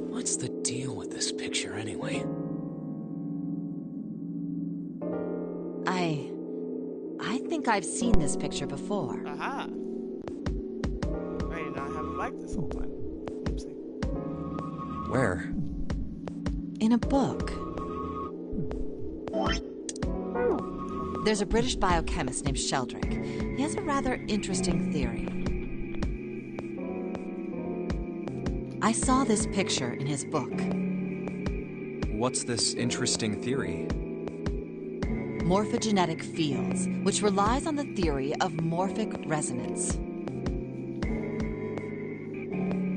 What's the deal with this picture anyway? I think I've seen this picture before. Aha. I did not have a mic this whole time. Oopsie. Where? In a book. There's a British biochemist named Sheldrake. He has a rather interesting theory. I saw this picture in his book. What's this interesting theory? Morphogenetic fields, which relies on the theory of morphic resonance.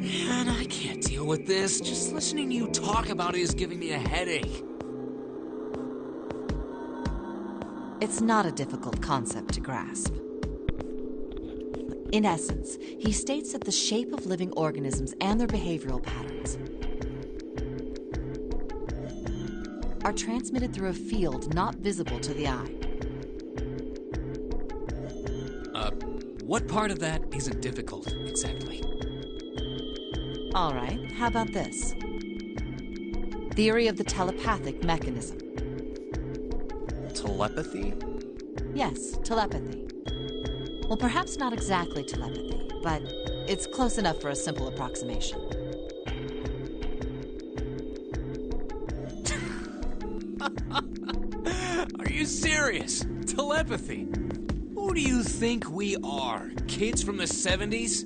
Man, I can't deal with this. Just listening to you talk about it is giving me a headache. It's not a difficult concept to grasp. In essence, he states that the shape of living organisms and their behavioral patterns are transmitted through a field not visible to the eye. What part of that isn't difficult, exactly? All right, how about this? Theory of the telepathic mechanism. Telepathy? Yes, telepathy. Well, perhaps not exactly telepathy, but it's close enough for a simple approximation. Are you serious? Telepathy? Who do you think we are? Kids from the 70s?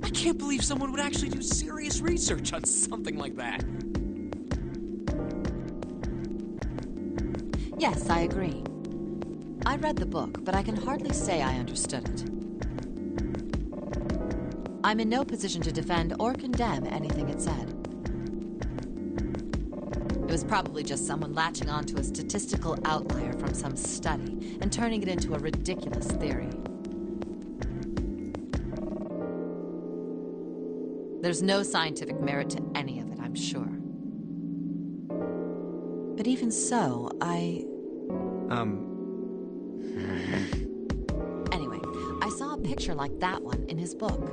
I can't believe someone would actually do serious research on something like that. Yes, I agree. I read the book, but I can hardly say I understood it. I'm in no position to defend or condemn anything it said. It was probably just someone latching onto a statistical outlier from some study and turning it into a ridiculous theory. There's no scientific merit to any of it, I'm sure. But even so, Anyway, I saw a picture like that one in his book.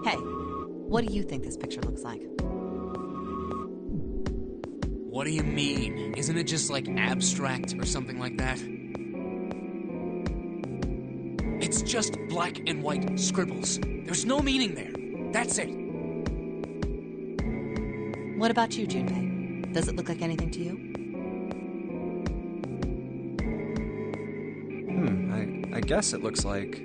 Hey, what do you think this picture looks like? What do you mean? Isn't it just like abstract or something like that? It's just black and white scribbles. There's no meaning there. That's it. What about you, Junpei? Does it look like anything to you? I guess it looks like...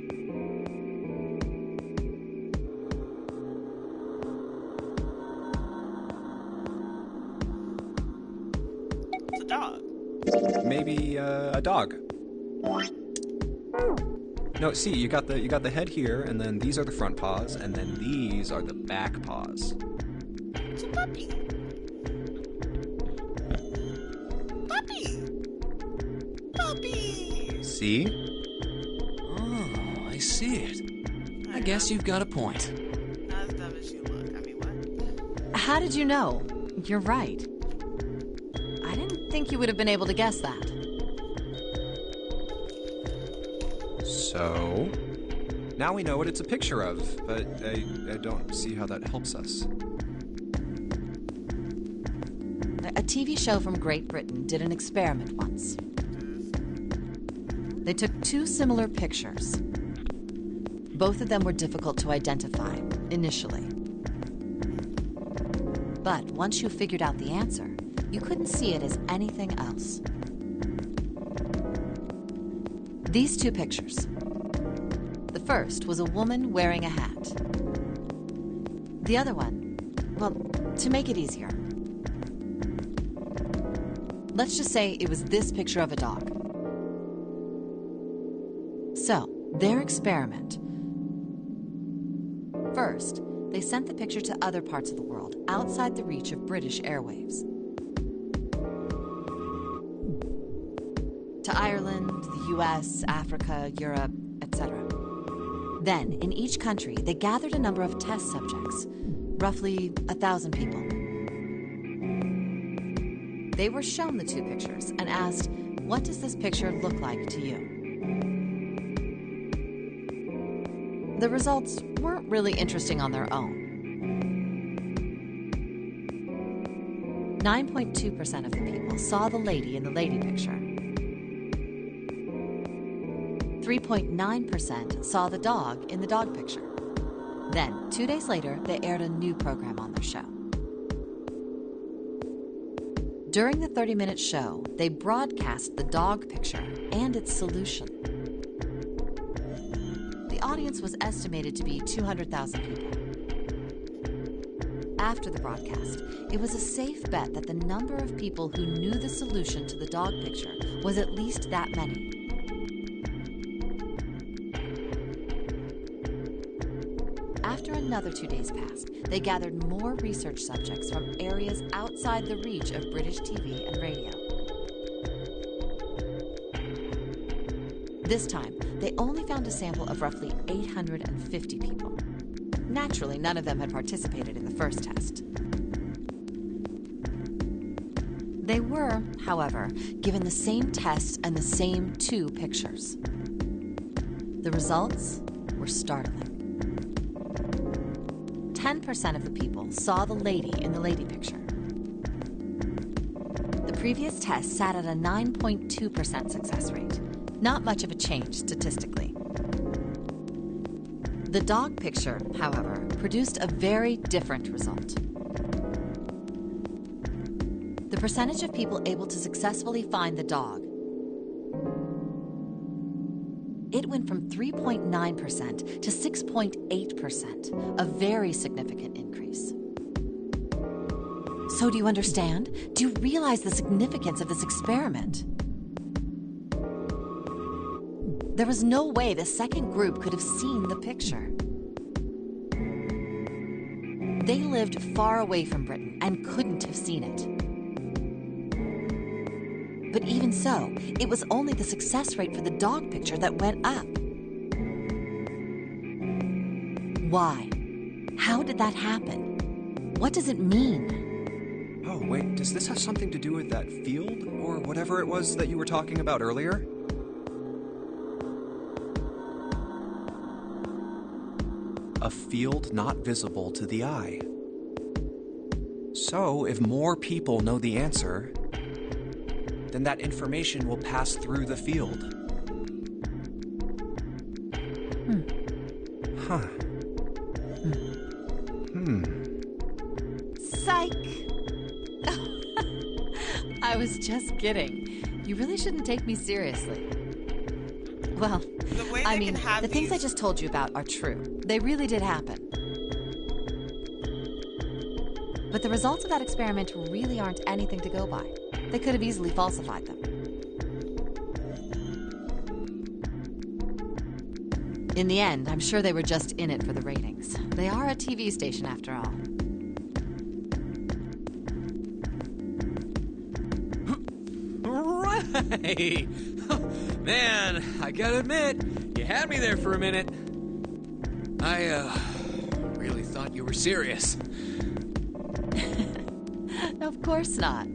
It's a dog. maybe a dog. No, see, you got the head here, and then these are the front paws, and then these are the back paws. It's a puppy. Puppy. Puppy. See? Oh, I see it. I guess you've got a point. Not as dumb as you look. I mean, what? How did you know? You're right. I didn't think you would have been able to guess that. So, now we know what it's a picture of, but I don't see how that helps us. A TV show from Great Britain did an experiment once. They took two similar pictures. Both of them were difficult to identify, initially. But once you figured out the answer, you couldn't see it as anything else. These two pictures. The first was a woman wearing a hat. The other one, well, to make it easier, let's just say it was this picture of a dog. So, their experiment. First, they sent the picture to other parts of the world, outside the reach of British airwaves. To Ireland, the US, Africa, Europe, etc. Then, in each country, they gathered a number of test subjects, roughly 1,000 people. they were shown the two pictures and asked, what does this picture look like to you? The results weren't really interesting on their own. 9.2% of the people saw the lady in the lady picture. 3.9% saw the dog in the dog picture. Then, 2 days later, they aired a new program on their show. During the 30-minute show, they broadcast the dog picture and its solution. The audience was estimated to be 200,000 people. After the broadcast, it was a safe bet that the number of people who knew the solution to the dog picture was at least that many. After another 2 days passed, they gathered more research subjects from areas outside the reach of British TV and radio. This time, they only found a sample of roughly 850 people. Naturally, none of them had participated in the first test. They were, however, given the same test and the same two pictures. The results were startling. 10% of the people saw the lady in the lady picture. The previous test sat at a 9.2% success rate. Not much of a change statistically. The dog picture, however, produced a very different result. The percentage of people able to successfully find the dog, it went from 3.9% to 6.8%, a very significant increase. So do you understand? Do you realize the significance of this experiment? There was no way the second group could have seen the picture. They lived far away from Britain and couldn't have seen it. But even so, it was only the success rate for the dog picture that went up. Why? How did that happen? What does it mean? Oh, wait, does this have something to do with that field or whatever it was that you were talking about earlier? A field not visible to the eye. So, if more people know the answer, then that information will pass through the field. Huh. Psych! I was just kidding. You really shouldn't take me seriously. Well, I mean, the things I just told you about are true. They really did happen. But the results of that experiment really aren't anything to go by. They could have easily falsified them. In the end, I'm sure they were just in it for the ratings. They are a TV station after all. Right! Man, I gotta admit, you had me there for a minute. I, really thought you were serious. Of course not.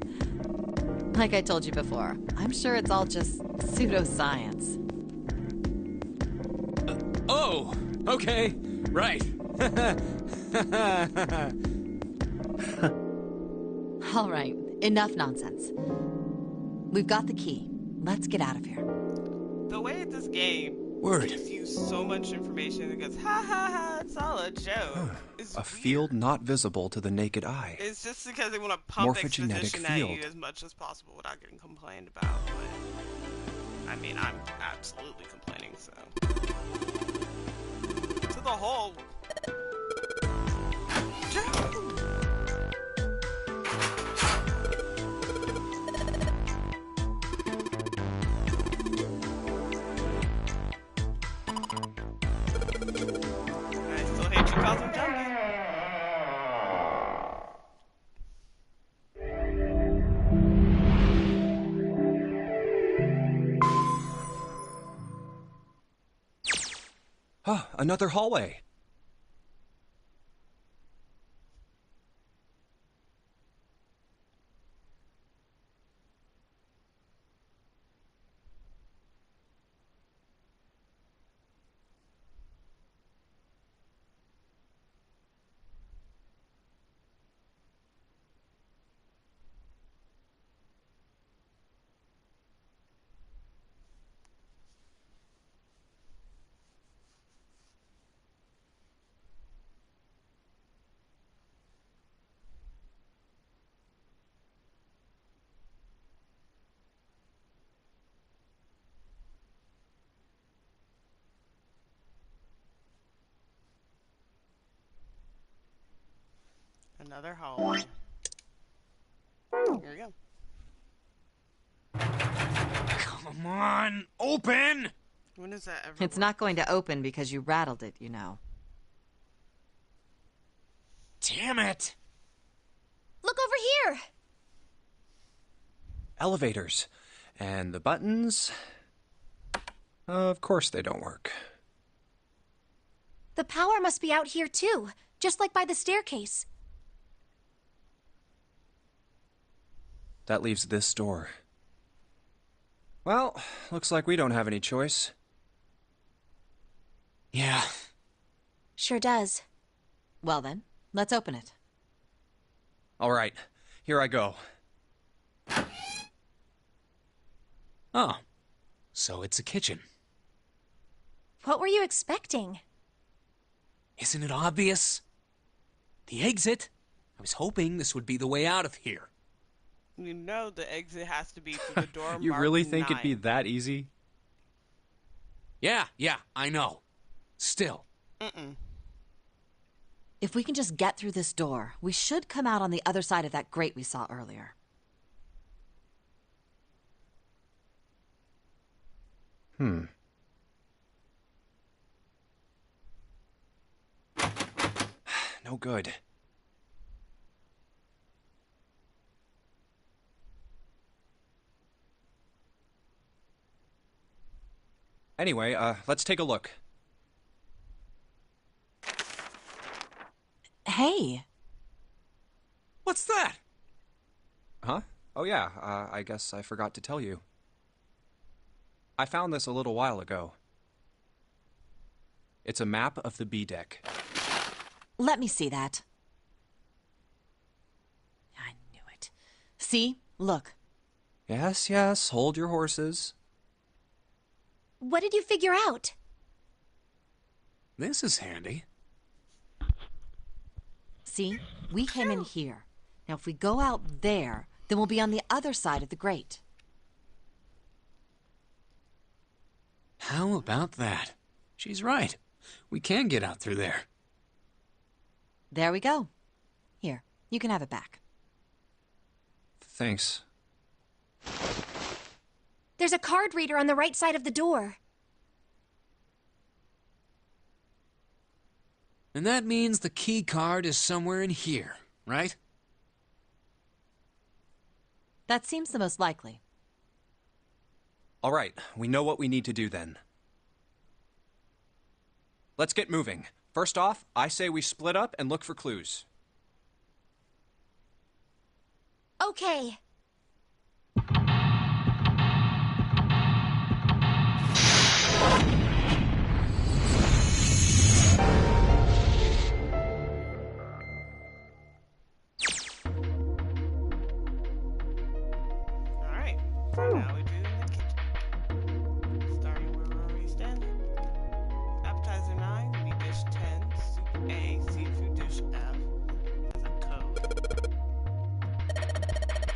Like I told you before, I'm sure it's all just pseudoscience. Oh, okay, right. All right, enough nonsense. We've got the key. Let's get out of here. The way this game Word. gives you so much information that goes, ha ha ha, it's all a joke. A field not visible to the naked eye. It's just because they want to pump Morphogenetic exposition at you field. as much as possible without getting complained about. But I mean, I'm absolutely complaining, so. To the whole. I still hate you cause I'm jumping. Ah, another hallway. Another hallway. Here we go. Come on, open! When is that ever? It's not going to open because you rattled it, you know. Damn it! Look over here! Elevators. And the buttons... Of course they don't work. The power must be out here too, just like by the staircase. That leaves this door. Well, looks like we don't have any choice. Yeah. Sure does. Well then, let's open it. All right, here I go. Oh, so it's a kitchen. What were you expecting? Isn't it obvious? The exit. I was hoping this would be the way out of here. You know the exit has to be through the door. You marked really think 9. it'd be that easy? Yeah, I know. Still. If we can just get through this door, we should come out on the other side of that grate we saw earlier. No good. Anyway, let's take a look. Hey! What's that? Huh? Oh yeah, I guess I forgot to tell you. I found this a little while ago. It's a map of the B deck. Let me see that. I knew it. See? Look. Yes, yes, hold your horses. What did you figure out? This is handy. See? We came in here. Now if we go out there, then we'll be on the other side of the grate. How about that? She's right. We can get out through there. There we go. Here, you can have it back. Thanks. There's a card reader on the right side of the door. And that means the key card is somewhere in here, right? That seems the most likely. All right, we know what we need to do then. Let's get moving. First off, I say we split up and look for clues. Okay. Alright, now we do the kitchen. Starting where we're already standing. Appetizer 9, meat dish 10, soup A, seafood dish F. As a code.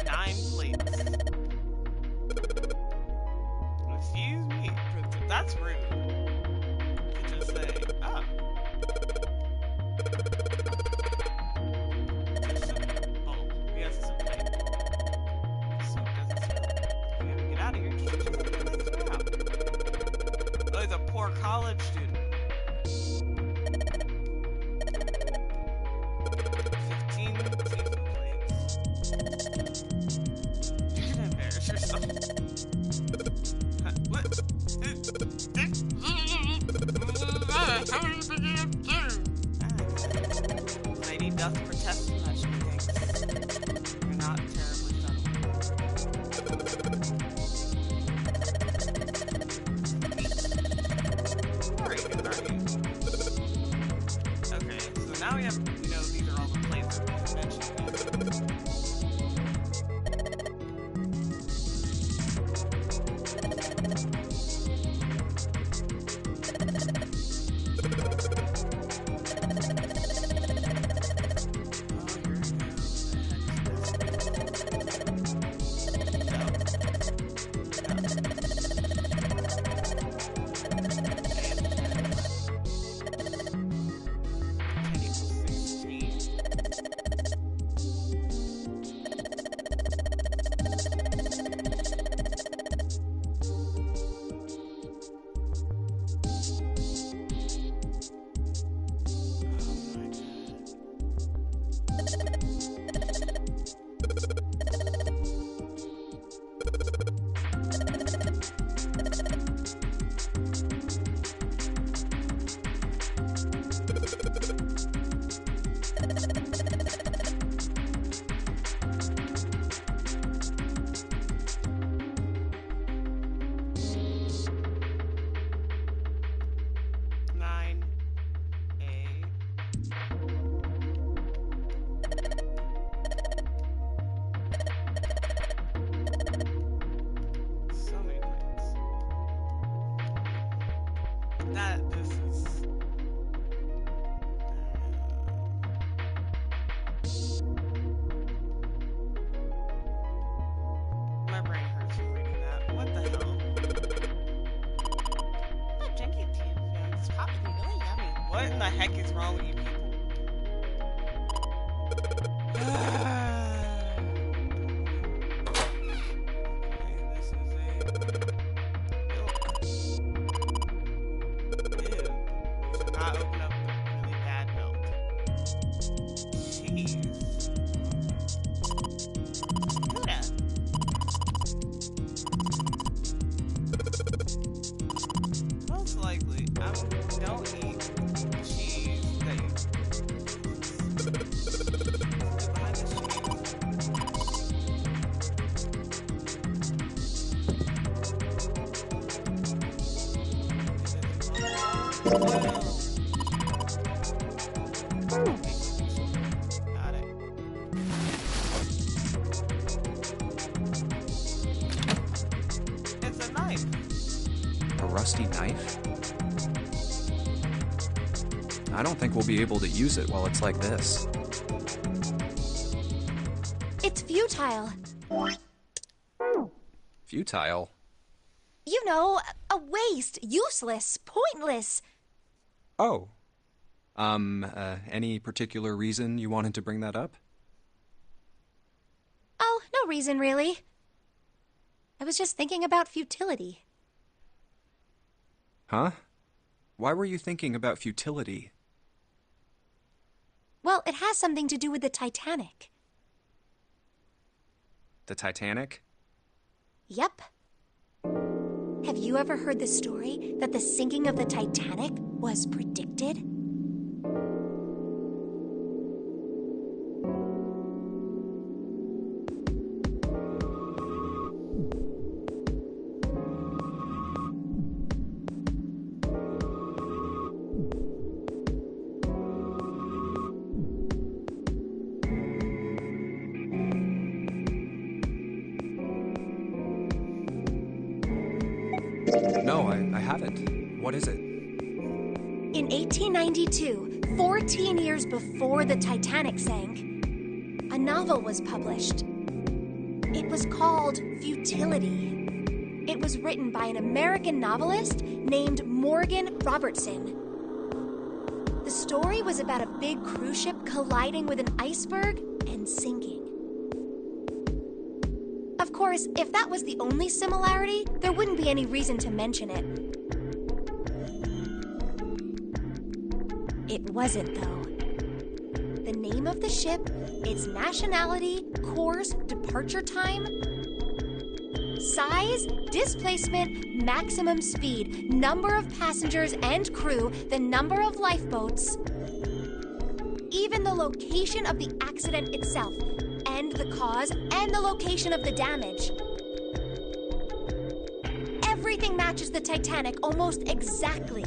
9 plates. Excuse me, that's rude. You could just say, oh. Oh, we have some plate. Soup doesn't serve. We gotta get out of here. Just get out. Oh, he's a poor college student. 15 seafood plates. You're gonna embarrass yourself. What? How are you thinking of doing? Lady doth protest that she thinks you're not terribly subtle. Where are you? This is. My brain hurts from reading that. What the hell? Oh, drinking tea. Yeah, this pop's really yummy. What in the heck is wrong with you people? Most likely, I don't eat cheese that you behind this cheese. Got it. It's a knife. A rusty knife? I don't think we'll be able to use it while it's like this. It's futile. Futile? You know, a waste, useless, pointless. Oh. Any particular reason you wanted to bring that up? Oh, no reason really. I was just thinking about futility. Huh? Why were you thinking about futility? Well, it has something to do with the Titanic. The Titanic? Yep. Have you ever heard the story that the sinking of the Titanic was predicted? No, I haven't. What is it? In 1892, 14 years before the Titanic sank, a novel was published. It was called Futility. It was written by an American novelist named Morgan Robertson. The story was about a big cruise ship colliding with an iceberg and sinking. Of course, if that was the only similarity, there wouldn't be any reason to mention it. It wasn't, though. The name of the ship, its nationality, course, departure time, size, displacement, maximum speed, number of passengers and crew, the number of lifeboats, even the location of the accident itself, and the cause and the location of the damage. Everything matches the Titanic almost exactly.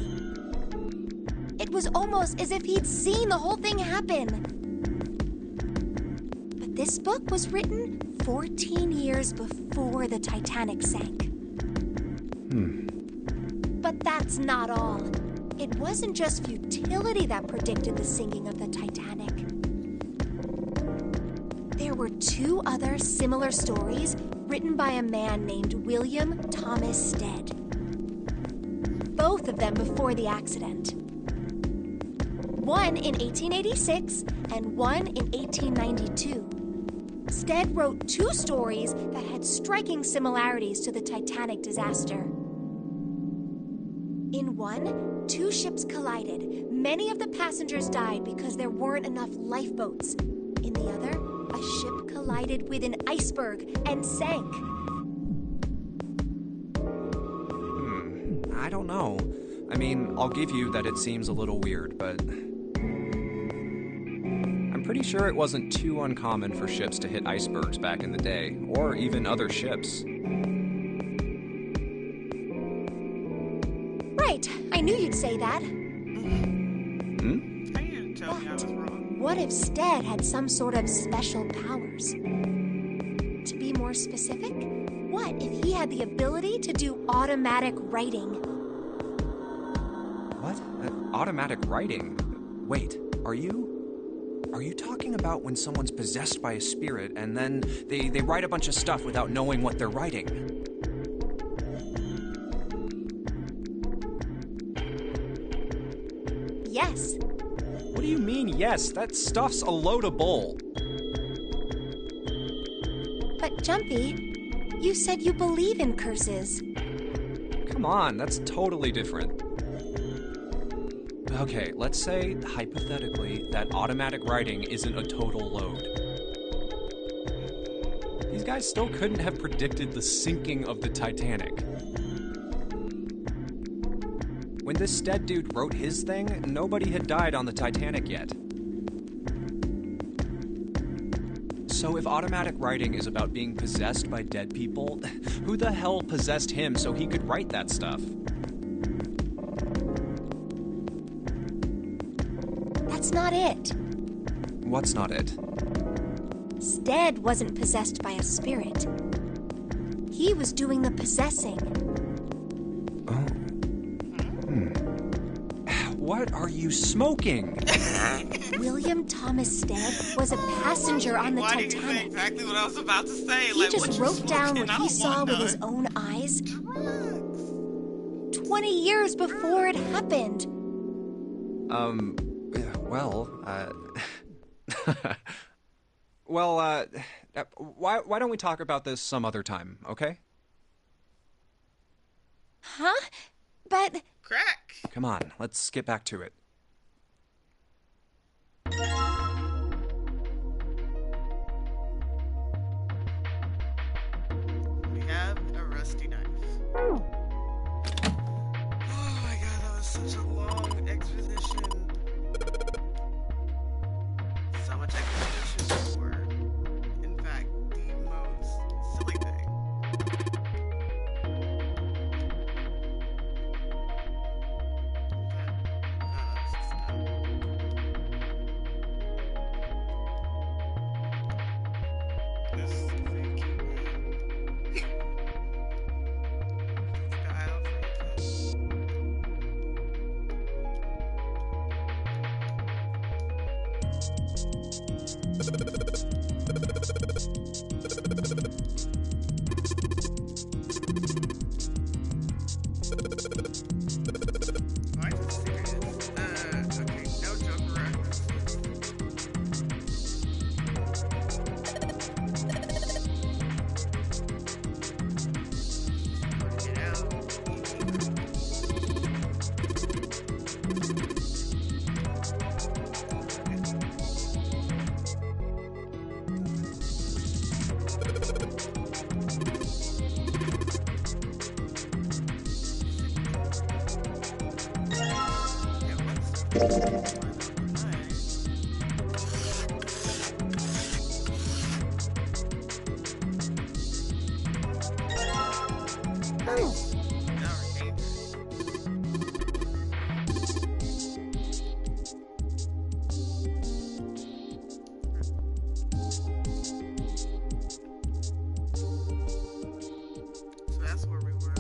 It was almost as if he'd seen the whole thing happen. But this book was written 14 years before the Titanic sank. But that's not all. It wasn't just futility that predicted the sinking of the Titanic. There were two other similar stories written by a man named William Thomas Stead. Both of them before the accident. One in 1886 and one in 1892. Stead wrote two stories that had striking similarities to the Titanic disaster. In one, two ships collided. Many of the passengers died because there weren't enough lifeboats. In the other, a ship collided with an iceberg and sank. I don't know. I mean, I'll give you that it seems a little weird, but I'm pretty sure it wasn't too uncommon for ships to hit icebergs back in the day, or even other ships. Right, I knew you'd say that. How you tell me I was wrong? What if Stead had some sort of special powers? To be more specific, what if he had the ability to do automatic writing? What? Automatic writing? Wait, are you talking about when someone's possessed by a spirit and then they write a bunch of stuff without knowing what they're writing? Yes. What do you mean, yes? That stuff's a load of bull. But Jumpy, you said you believe in curses. Come on, that's totally different. Okay, let's say, hypothetically, that automatic writing isn't a total load. These guys still couldn't have predicted the sinking of the Titanic. When this Stead dude wrote his thing, nobody had died on the Titanic yet. So if automatic writing is about being possessed by dead people, who the hell possessed him so he could write that stuff? That's not it. What's not it? Stead wasn't possessed by a spirit. He was doing the possessing. What are you smoking? William Thomas Stead was a passenger on the Why did you say Titanic. exactly what I was about to say? He just wrote down what he saw with his own. own eyes Drugs. 20 years before it happened. Why don't we talk about this some other time, okay? Huh? But Crack. Come on, let's get back to it. We have a rusty knife. Oh my god, that was such a long exposition. So much exposition for, in fact, the most silly thing. This is fake. Dial for it. Why is it serious? Okay, no joke around. Get out. So that's where we were.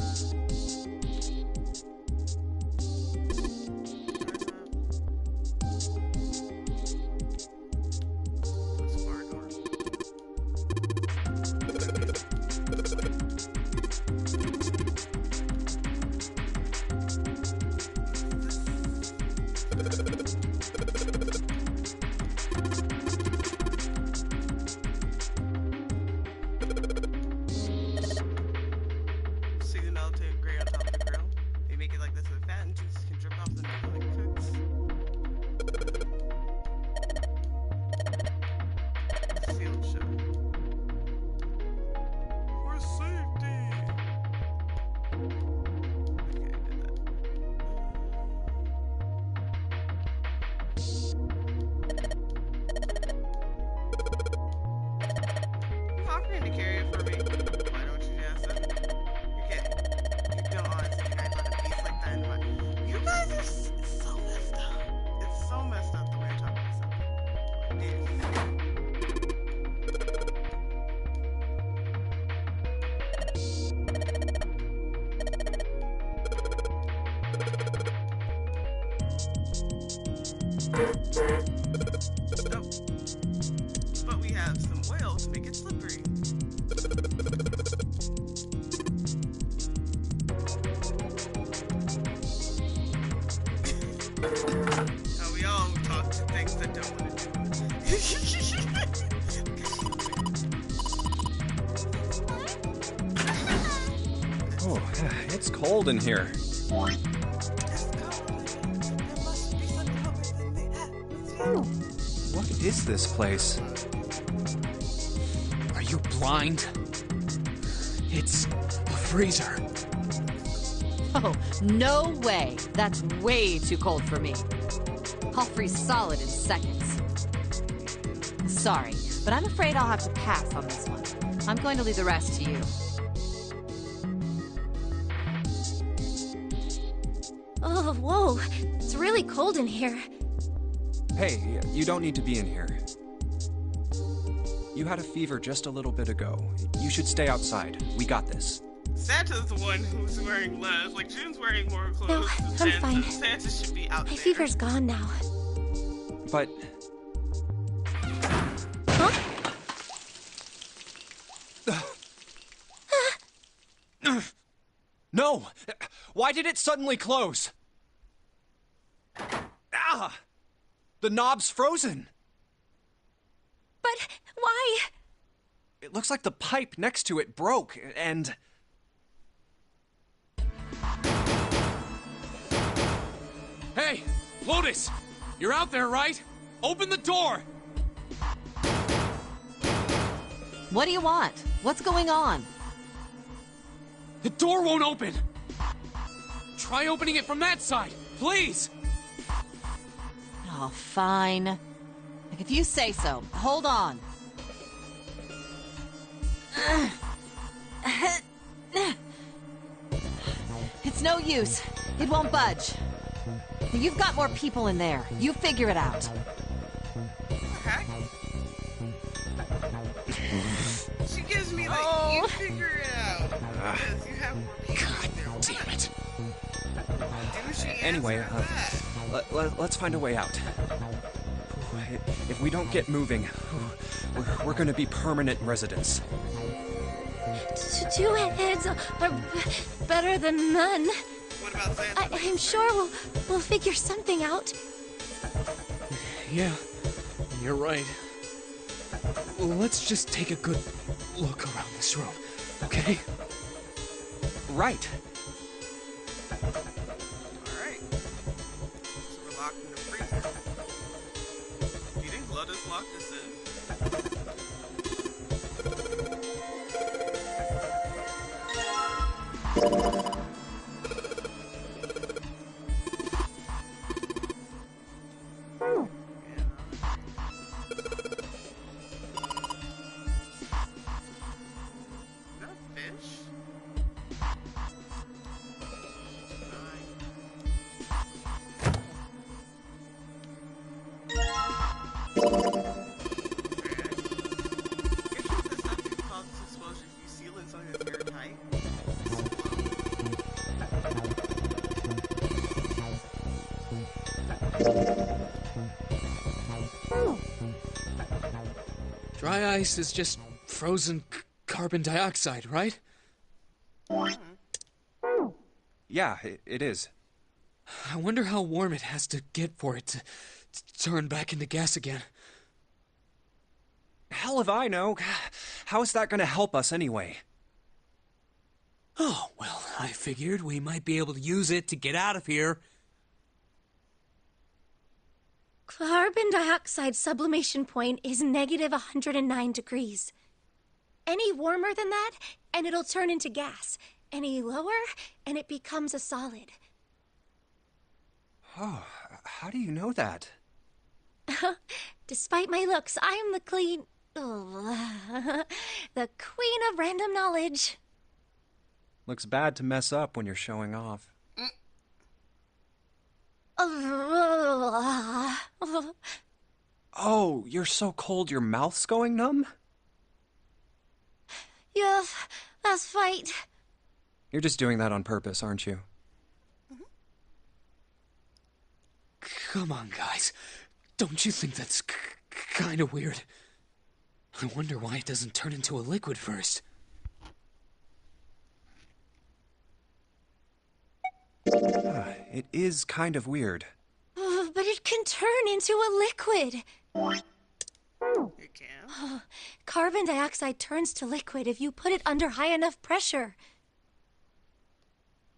Oh. But we have some oil to make it slippery. Now we all talk to things that don't want to do Oh, it's cold in here. What is this place? Are you blind? It's a freezer. Oh, no way. That's way too cold for me. I'll freeze solid in seconds. Sorry, but I'm afraid I'll have to pass on this one. I'm going to leave the rest to you. Oh, whoa. It's really cold in here. Hey, you don't need to be in here. You had a fever just a little bit ago. You should stay outside. We got this. Santa's the one who's wearing less. Like, June's wearing more clothes No, than I'm Santa. fine. Santa should be out My there. fever's gone now. But Huh? no! Why did it suddenly close? Ah! The knob's frozen. But why? It looks like the pipe next to it broke, and... Hey, Lotus! You're out there, right? Open the door! What do you want? What's going on? The door won't open! Try opening it from that side, please! Oh, fine. Like, if you say so. Hold on. It's no use. It won't budge. You've got more people in there. You figure it out. Heck? She gives me the you figure it out. Because you have more people God in there. damn it. Douchey Anyway, answer that. let's find a way out. If we don't get moving, we're gonna be permanent residents. Two heads are better than none. What about Santa? I'm sure we'll figure something out. Yeah, you're right. Let's just take a good look around this room, okay? Right. Alright. So we're locked in the freezer. Do you think Lotus locked us in? Is that a fish? Dry ice is just frozen carbon dioxide, right? Yeah, it is. I wonder how warm it has to get for it to turn back into gas again. Hell if I know. How is that gonna help us anyway? Oh, well, I figured we might be able to use it to get out of here. Carbon dioxide sublimation point is negative 109 degrees. Any warmer than that, and it'll turn into gas. Any lower, and it becomes a solid. Oh, how do you know that? Despite my looks, I am the the queen of random knowledge. Looks bad to mess up when you're showing off. Oh, you're so cold your mouth's going numb? Yes, that's right. You're just doing that on purpose, aren't you? Come on, guys. Don't you think that's kind of weird? I wonder why it doesn't turn into a liquid first. It is kind of weird. But it can turn into a liquid. It can. Carbon dioxide turns to liquid if you put it under high enough pressure.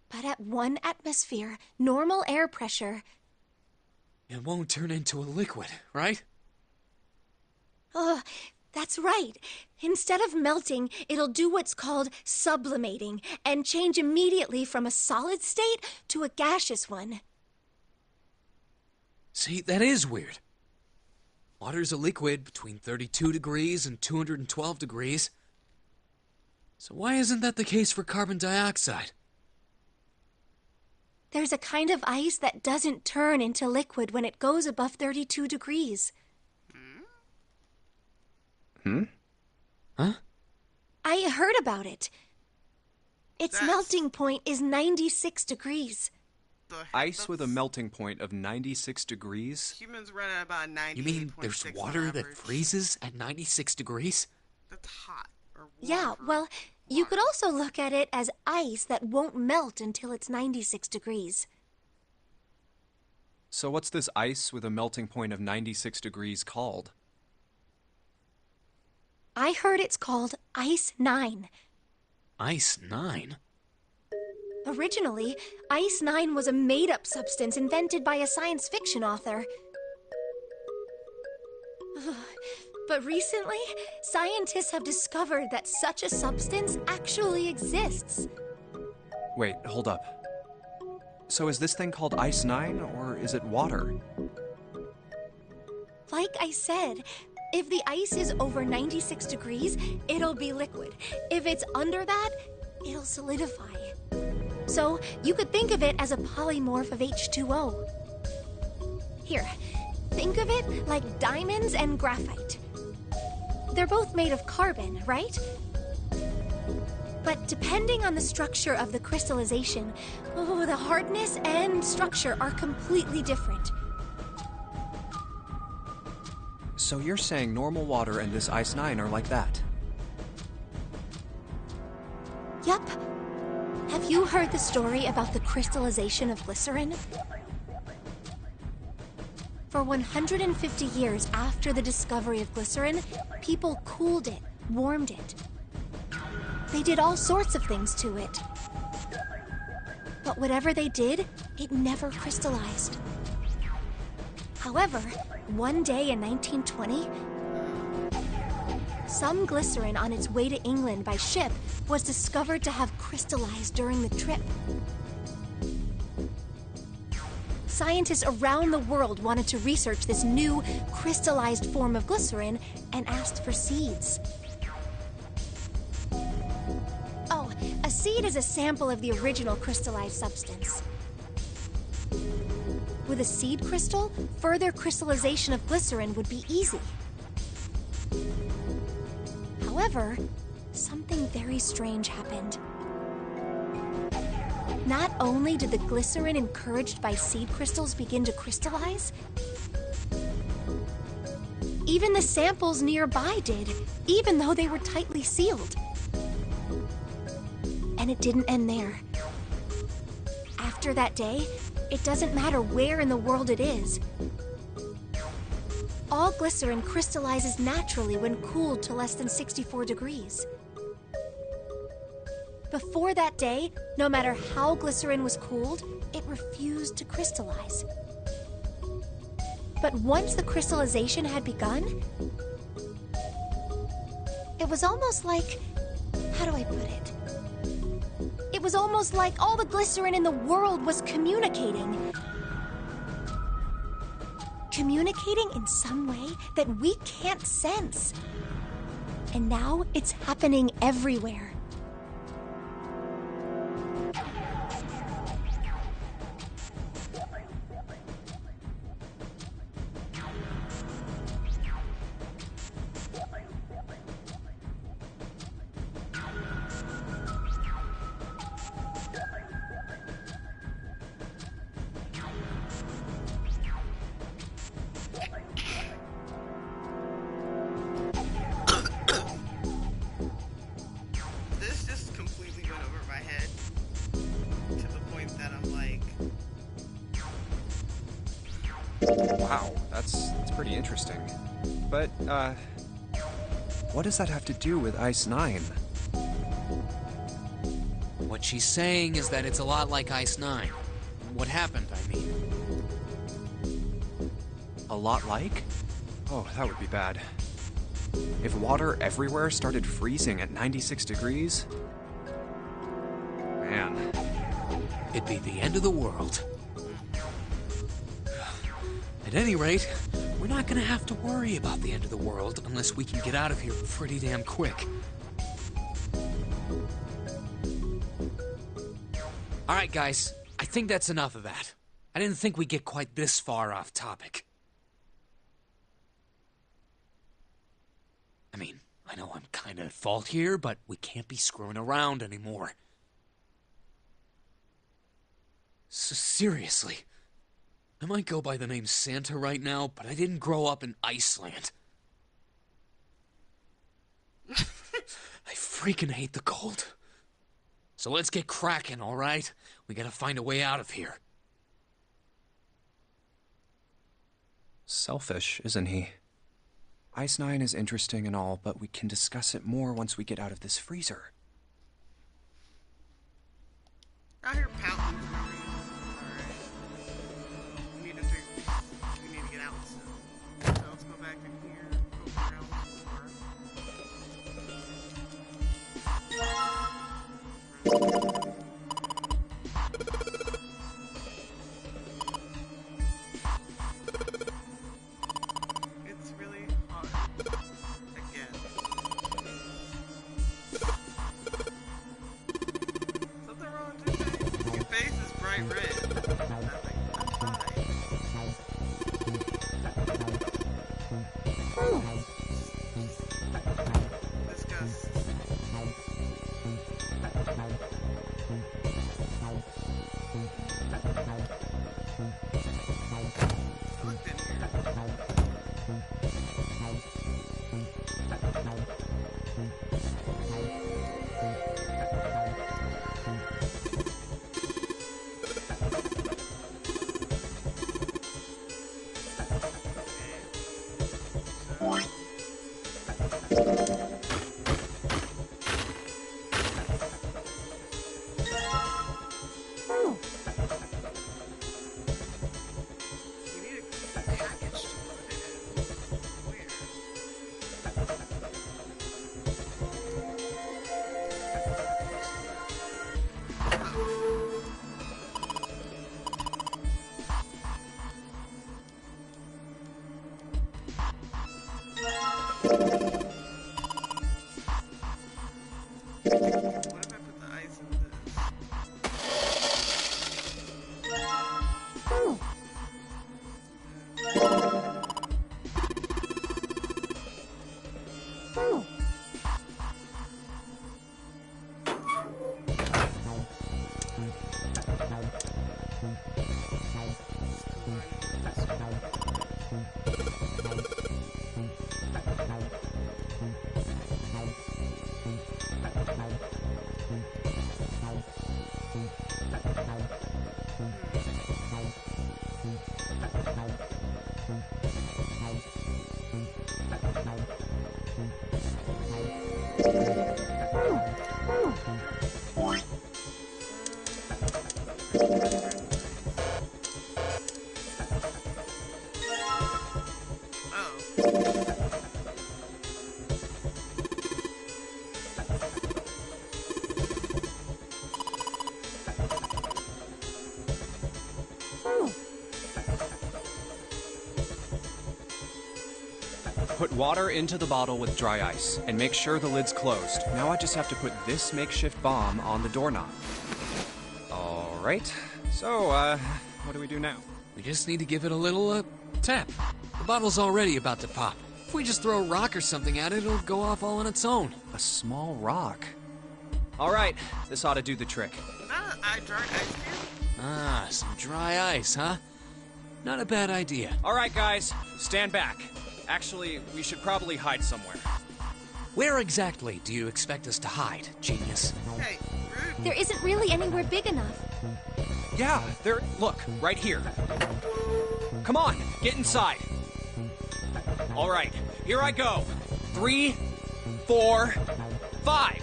But at 1 atmosphere, normal air pressure... It won't turn into a liquid, right? That's right. Instead of melting, it'll do what's called sublimating and change immediately from a solid state to a gaseous one. See, that is weird. Water's a liquid between 32 degrees and 212 degrees. So why isn't that the case for carbon dioxide? There's a kind of ice that doesn't turn into liquid when it goes above 32 degrees. Huh? I heard about it. Its melting point is 96 degrees. Ice with a melting point of 96 degrees? Humans run at about 98.6 You mean there's water that freezes at 96 degrees? That's hot. Or warm Yeah, for well, you water. could also look at it as ice that won't melt until it's 96 degrees. So what's this ice with a melting point of 96 degrees called? I heard it's called Ice 9. Ice 9? Originally, Ice 9 was a made-up substance invented by a science fiction author. But recently, scientists have discovered that such a substance actually exists. Wait, hold up. So is this thing called Ice 9, or is it water? Like I said, if the ice is over 96 degrees, it'll be liquid. If it's under that, it'll solidify. So you could think of it as a polymorph of H2O. Here, think of it like diamonds and graphite. They're both made of carbon, right? But depending on the structure of the crystallization, the hardness and structure are completely different. So you're saying normal water and this Ice 9 are like that? Yep. Have you heard the story about the crystallization of glycerin? For 150 years after the discovery of glycerin, people cooled it, warmed it. They did all sorts of things to it. But whatever they did, it never crystallized. However, one day in 1920, some glycerin on its way to England by ship was discovered to have crystallized during the trip. Scientists around the world wanted to research this new crystallized form of glycerin and asked for seeds. Oh, a seed is a sample of the original crystallized substance. With a seed crystal, further crystallization of glycerin would be easy. However, something very strange happened. Not only did the glycerin encouraged by seed crystals begin to crystallize, even the samples nearby did, even though they were tightly sealed. And it didn't end there. After that day, it doesn't matter where in the world it is. All glycerin crystallizes naturally when cooled to less than 64 degrees. Before that day, no matter how glycerin was cooled, it refused to crystallize. But once the crystallization had begun, it was almost like... how do I put it? It was almost like all the glycerin in the world was communicating. Communicating in some way that we can't sense. And now it's happening everywhere. Wow, that's pretty interesting. But, what does that have to do with Ice 9? What she's saying is that it's a lot like Ice 9. What happened, I mean. A lot like? Oh, that would be bad. If water everywhere started freezing at 96 degrees? Man. It'd be the end of the world. At any rate, we're not gonna have to worry about the end of the world unless we can get out of here pretty damn quick. Alright, guys. I think that's enough of that. I didn't think we'd get quite this far off topic. I mean, I know I'm kinda at fault here, but we can't be screwing around anymore. So seriously, I might go by the name Santa right now, but I didn't grow up in Iceland. I freaking hate the cold. So let's get cracking, all right? We gotta find a way out of here. Selfish, isn't he? Ice 9 is interesting and all, but we can discuss it more once we get out of this freezer. I hear pouting for no reason. Alright. We need to get out soon. So let's go back in here, poke around some more. It's really hard. Again. Something wrong with your face? Your face is bright red. Nothing. I'm fine. Disgust. Looked in here. We need a package to put it in. Where? What if I put the ice in this? Put water into the bottle with dry ice, and make sure the lid's closed. Now I just have to put this makeshift bomb on the doorknob. Alright, so, what do we do now? We just need to give it a little, tap. The bottle's already about to pop. If we just throw a rock or something at it, it'll go off all on its own. A small rock. Alright, this ought to do the trick. Is that a dry ice cube? Ah, some dry ice, huh? Not a bad idea. Alright, guys, stand back. Actually, we should probably hide somewhere. Where exactly do you expect us to hide, genius? Hey, rude. There isn't really anywhere big enough. Yeah, there. Look, right here. Come on, get inside. All right, here I go. 3, 4, 5.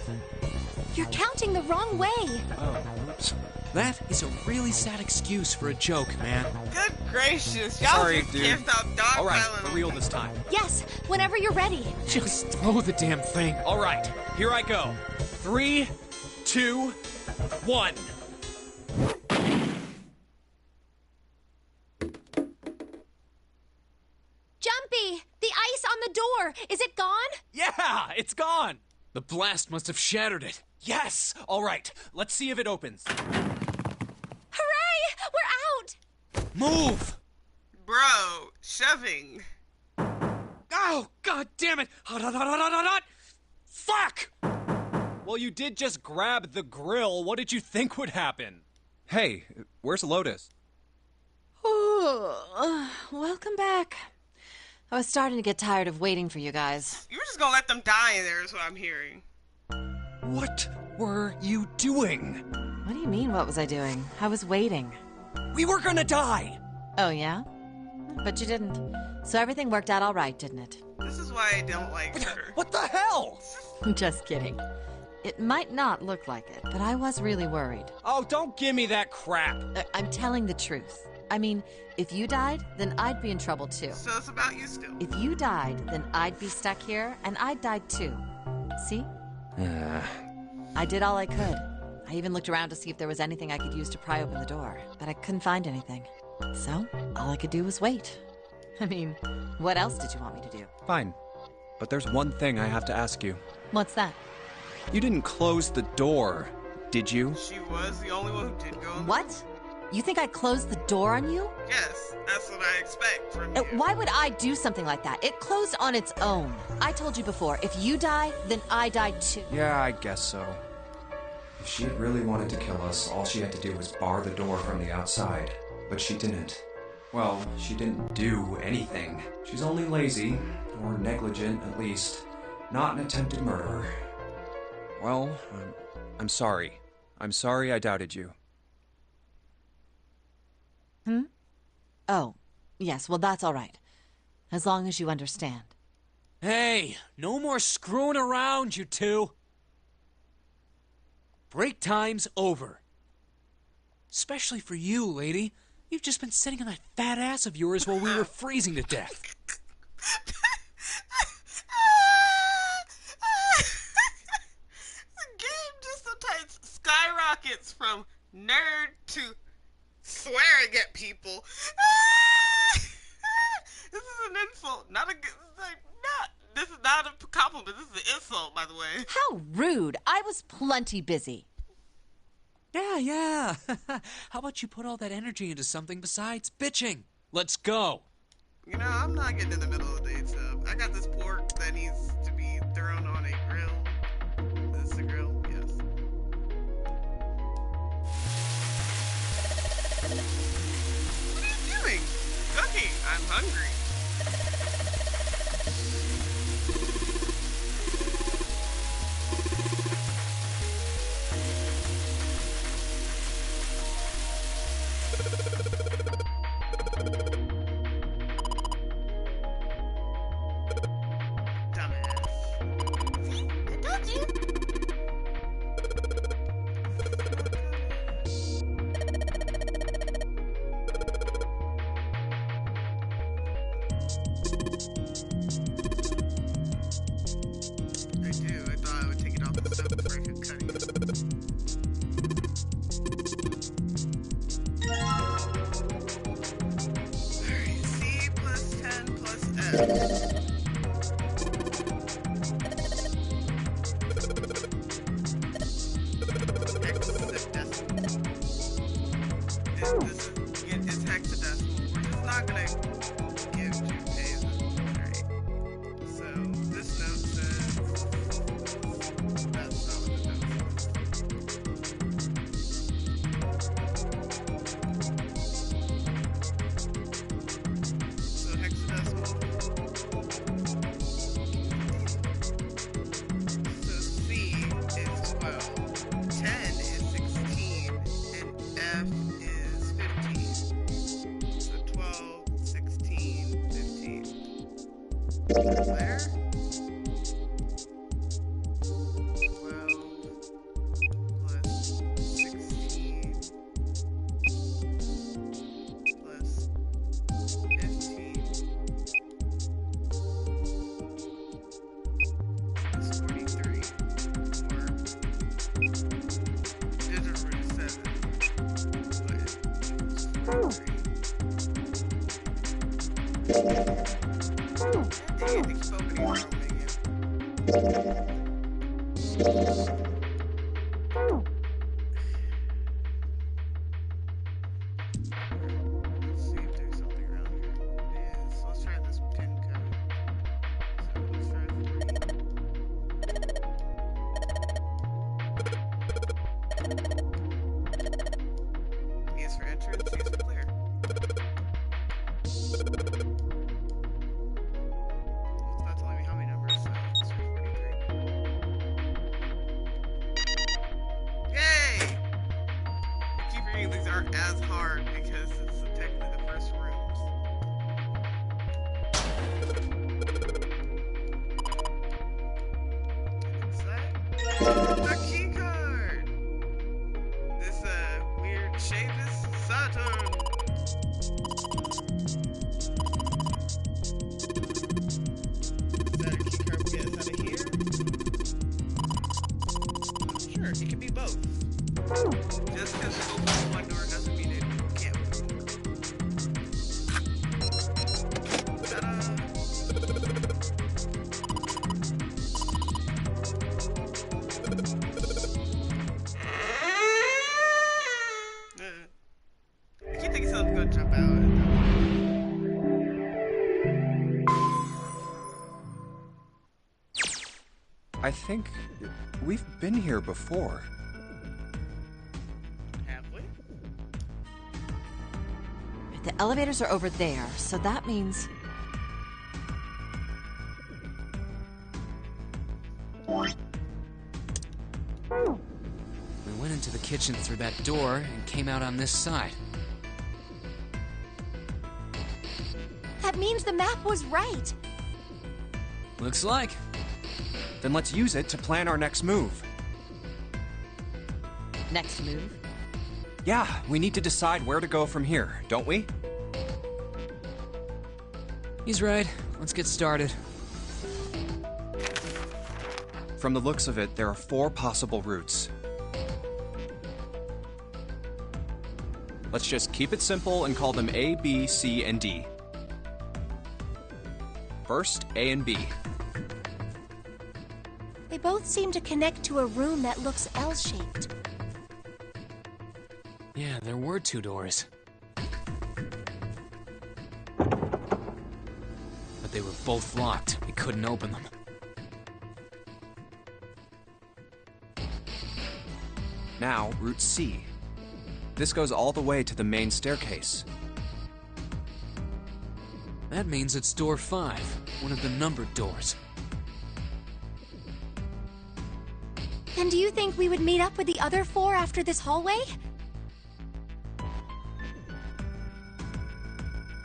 You're counting the wrong way. Oh, oops. That is a really sad excuse for a joke, man. Good gracious, y'all Sorry, just dude. can't stop dog All right, piling for on real me. this time. Yes, whenever you're ready. Just throw the damn thing. All right, here I go. 3, 2, 1. Jumpy, the ice on the door. Is it gone? Yeah, it's gone. The blast must have shattered it. Yes. All right, let's see if it opens. Hooray! We're out! Move! Bro, shoving. Oh, god damn it! Hot, hot, hot, hot, hot, hot, hot! Fuck! Well, you did just grab the grill. What did you think would happen? Hey, where's Lotus? Welcome back. I was starting to get tired of waiting for you guys. You were just gonna let them die in there is what I'm hearing. What were you doing? What do you mean, what was I doing? I was waiting. We were gonna die. Oh, yeah? But you didn't. So everything worked out all right, didn't it? This is why I don't like her. What the hell? Just kidding. It might not look like it, but I was really worried. Oh, don't give me that crap. I'm telling the truth. I mean, if you died, then I'd be in trouble too. So it's about you still. If you died, then I'd be stuck here, and I'd die too. See? I did all I could. I even looked around to see if there was anything I could use to pry open the door, but I couldn't find anything. So, all I could do was wait. I mean, what else did you want me to do? Fine. But there's one thing I have to ask you. What's that? You didn't close the door, did you? She was the only one who did go in. What? You think I closed the door on you? Yes, that's what I expect from you. Why would I do something like that? It closed on its own. I told you before, if you die, then I die too. Yeah, I guess so. If she really wanted to kill us, all she had to do was bar the door from the outside. But she didn't. Well, she didn't do anything. She's only lazy, or negligent at least, not an attempted murderer. Well, I'm sorry. I'm sorry I doubted you. Oh, yes, well, that's all right. As long as you understand. Hey, no more screwing around, you two. Break time's over. Especially for you, lady. You've just been sitting on that fat ass of yours while we were freezing to death. The game just sometimes skyrockets from nerd to swearing at people. This is an insult, not a good. This is not a compliment. This is an insult, by the way. How rude. I was plenty busy. Yeah. How about you put all that energy into something besides bitching? Let's go. You know, I'm not getting in the middle of the day stuff. I got this pork that needs to be thrown on a grill. Is this a grill? Yes. What are you doing? Cooking. I'm hungry. Dumbass. See? I told you. I do. I thought I would take it off the stove before I could cut it. Alright, C plus 10 plus F. It's hexadecimal. We're just not gonna give 2 pages. Alright. So this note says that's not what the note says. So hexadecimal. So C is 12, 10 is 16, and F is 15. So 12, 16, There. 12 plus 16 plus 15 is 43. Or there's a root of 7, but it equals 43. Dang, I think you're opening wrong, Megan. Let's see if there's something around here. Yeah, so let's try this pin code. So let's try 3. E is for entrance, C is for clear. It's not telling me how many numbers, so it's 43. Yay! I keep reading these aren't as hard because it's technically the first rooms. Inside, a key card! This weird shape is Saturn! Is that a key card we get us out of here? Sure, it can be both. Just because it opens one door doesn't mean it can't open more. Ta-da! I keep thinking something's gonna jump out. I think we've been here before. Have we? The elevators are over there, so that means... We went into the kitchen through that door and came out on this side. That means the map was right. Looks like. Then let's use it to plan our next move. Next move? Yeah, we need to decide where to go from here, don't we? He's right. Let's get started. From the looks of it, there are 4 possible routes. Let's just keep it simple and call them A, B, C, and D. First, A and B. They both seem to connect to a room that looks L-shaped. Yeah, there were 2 doors. But they were both locked. We couldn't open them. Now, route C. This goes all the way to the main staircase. That means it's door 5, one of the numbered doors. Then do you think we would meet up with the other 4 after this hallway?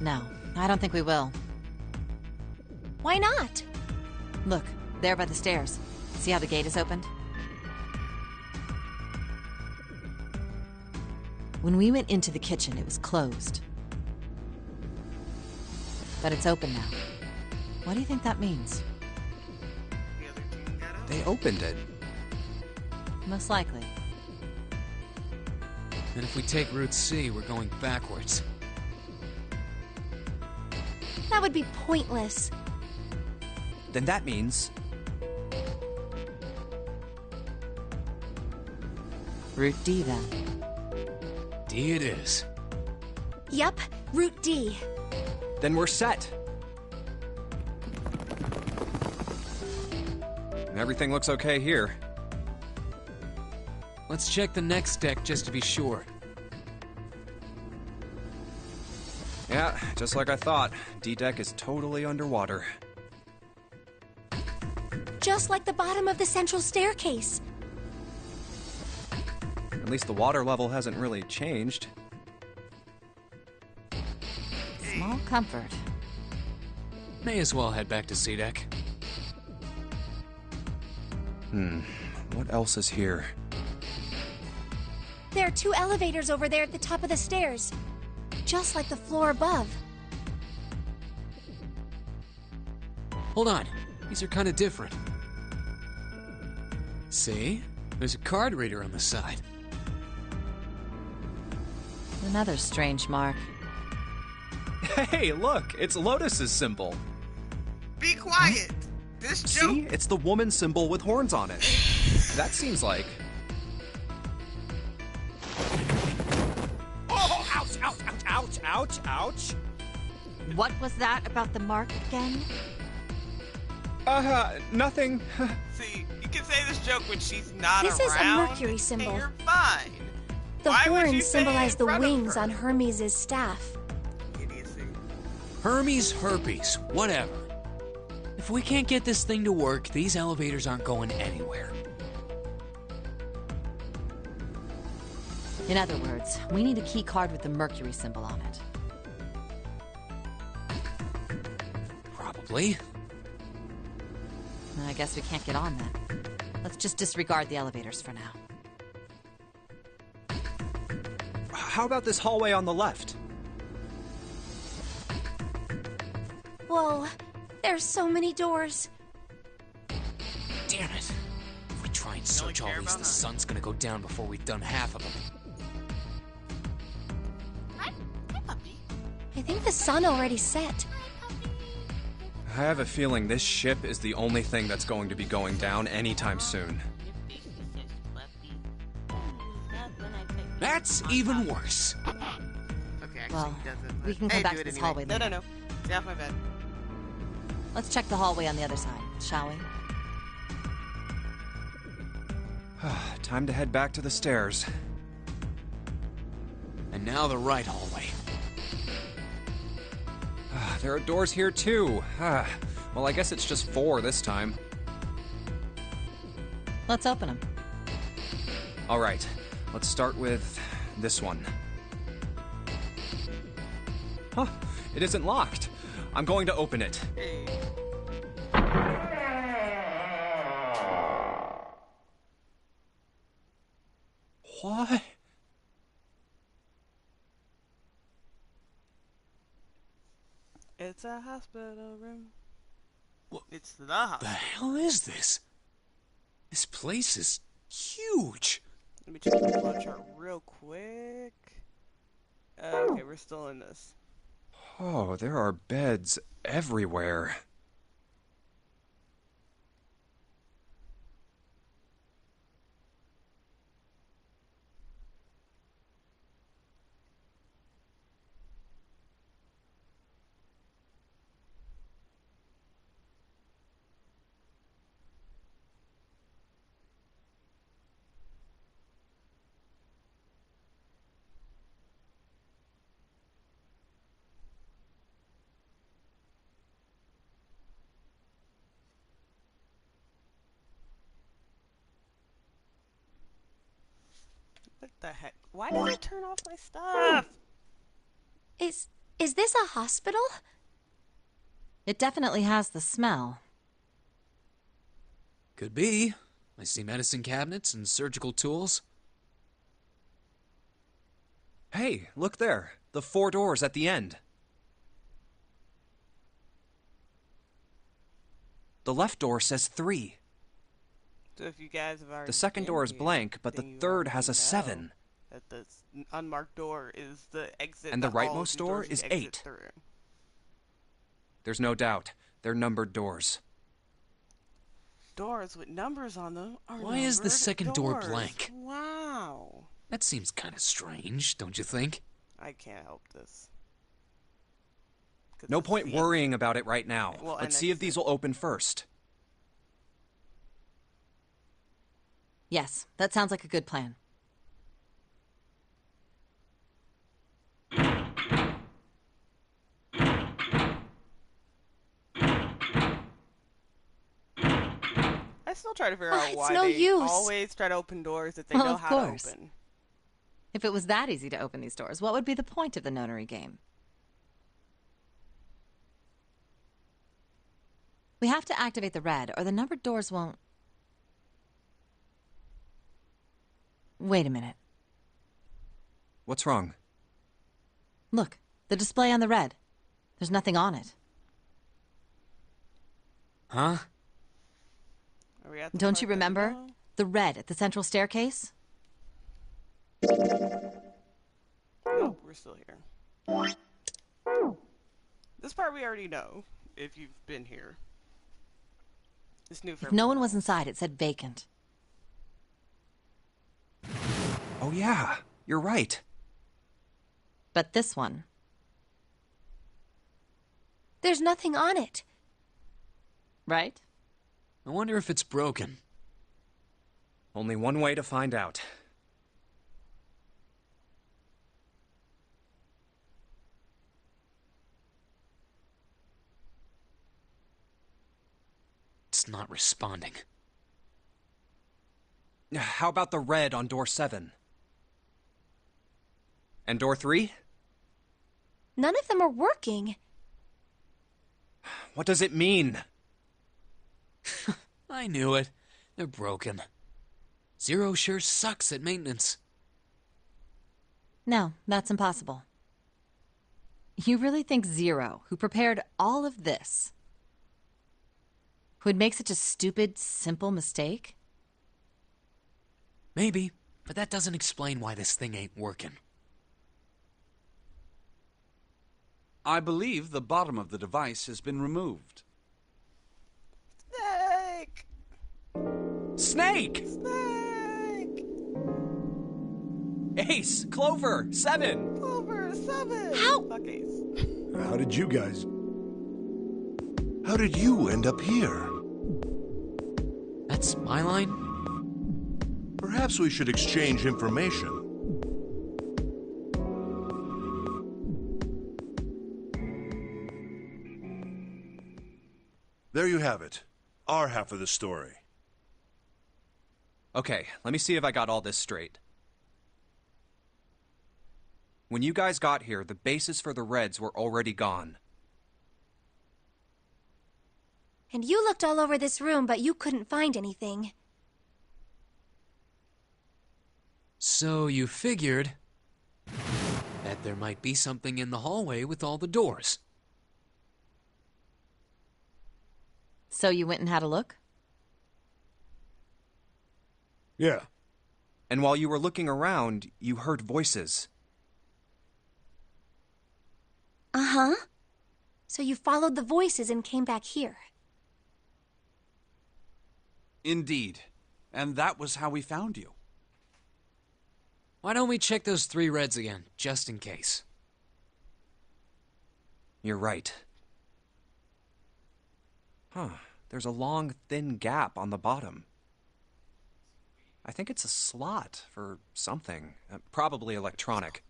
No, I don't think we will. Why not? Look, there by the stairs. See how the gate is opened? When we went into the kitchen, it was closed. But it's open now. What do you think that means? The other team got out. They opened it. Most likely. And if we take route C, we're going backwards. That would be pointless. Then that means... Route D, then. D it is. Yep, Route D. Then we're set. Everything looks okay here. Let's check the next deck just to be sure. Yeah, just like I thought. D-Deck is totally underwater. Just like the bottom of the central staircase. At least the water level hasn't really changed. Small comfort. May as well head back to C-Deck. What else is here? There are 2 elevators over there at the top of the stairs, just like the floor above. Hold on. These are kind of different. See? There's a card reader on the side. Another strange mark. Hey, look! It's Lotus's symbol. Be quiet! This joke. See? It's the woman symbol with horns on it. That seems like... Oh, ouch, ouch, ouch, ouch, ouch, ouch. What was that about the mark again? Nothing. See, you can say this joke when she's not This is a around. Mercury symbol. And you're fine. The Why would you horns say it in symbolize the front of wings her? on Hermes' staff. Idiocy. Hermes, herpes, whatever. If we can't get this thing to work, these elevators aren't going anywhere. In other words, we need a key card with the Mercury symbol on it. Probably. I guess we can't get on then. Let's just disregard the elevators for now. How about this hallway on the left? Whoa, there's so many doors. Damn it. If we try and search all care these, about the us. sun's gonna go down before we've done half of them. Hi, puppy. I think the sun already set. I have a feeling this ship is the only thing that's going to be going down anytime soon. That's even worse. Okay, actually, Well, he doesn't. we but- can come hey, back do to it this anyway. hallway No, later. no. Stay off my bed. Let's check the hallway on the other side, shall we? Time to head back to the stairs. And now the right hallway. There are doors here too. Well, I guess it's just 4 this time. Let's open them. All right, let's start with this one. Huh, it isn't locked. I'm going to open it. Hey. What? It's a hospital room. What It's the the hospital. hell is this? This place is huge. Let me check the flow chart real quick. Okay, we're still in this. Oh, there are beds everywhere. What the heck? Why did I turn off my stuff? Is this a hospital? It definitely has the smell. Could be. I see medicine cabinets and surgical tools. Hey, look there. The 4 doors at the end. The left door says 3. So if you guys have already The second been door is here, blank, but the then you third has a already 7. know That the unmarked door is the exit. And the that all rightmost of the door doors you is exit 8. through. There's no doubt. They're numbered doors. Doors with numbers on them are Why is the numbered second door doors. blank? Wow. That seems kind of strange, don't you think? I can't help this. 'Cause No this is point the worrying about it right now. Well, and Let's see if that's these it. will open first. Yes, that sounds like a good plan. I still try to figure Oh, out it's why no they use. always try to open doors that they Well, know of how course. to open. If it was that easy to open these doors, what would be the point of the notary game? We have to activate the red, or the numbered doors won't... Wait a minute. What's wrong? Look, the display on the red. There's nothing on it. Huh? Are we at the Don't part you that we remember? know? The red at the central staircase? Nope, we're still here. This part we already know, if you've been here. It's new for If no everyone one was else. inside, it said vacant. Oh yeah, you're right. But this one... There's nothing on it. Right? I wonder if it's broken. Only one way to find out. It's not responding. How about the red on door 7? And door 3? None of them are working. What does it mean? I knew it. They're broken. Zero sure sucks at maintenance. No, that's impossible. You really think Zero, who prepared all of this, would make such a stupid, simple mistake? Maybe, but that doesn't explain why this thing ain't working. I believe the bottom of the device has been removed. Snake! Snake! Snake! Ace! Clover! 7! Clover, 7! How- Fuck Ace. How did you end up here? That's my line? Perhaps we should exchange information. There you have it. Our half of the story. Okay, let me see if I got all this straight. When you guys got here, the bases for the Reds were already gone. And you looked all over this room, but you couldn't find anything. So you figured that there might be something in the hallway with all the doors. So you went and had a look? Yeah. And while you were looking around, you heard voices. Uh-huh. So you followed the voices and came back here. Indeed. And that was how we found you. Why don't we check those 3 Reds again, just in case? You're right. Huh. There's a long, thin gap on the bottom. I think it's a slot for something. Probably electronic.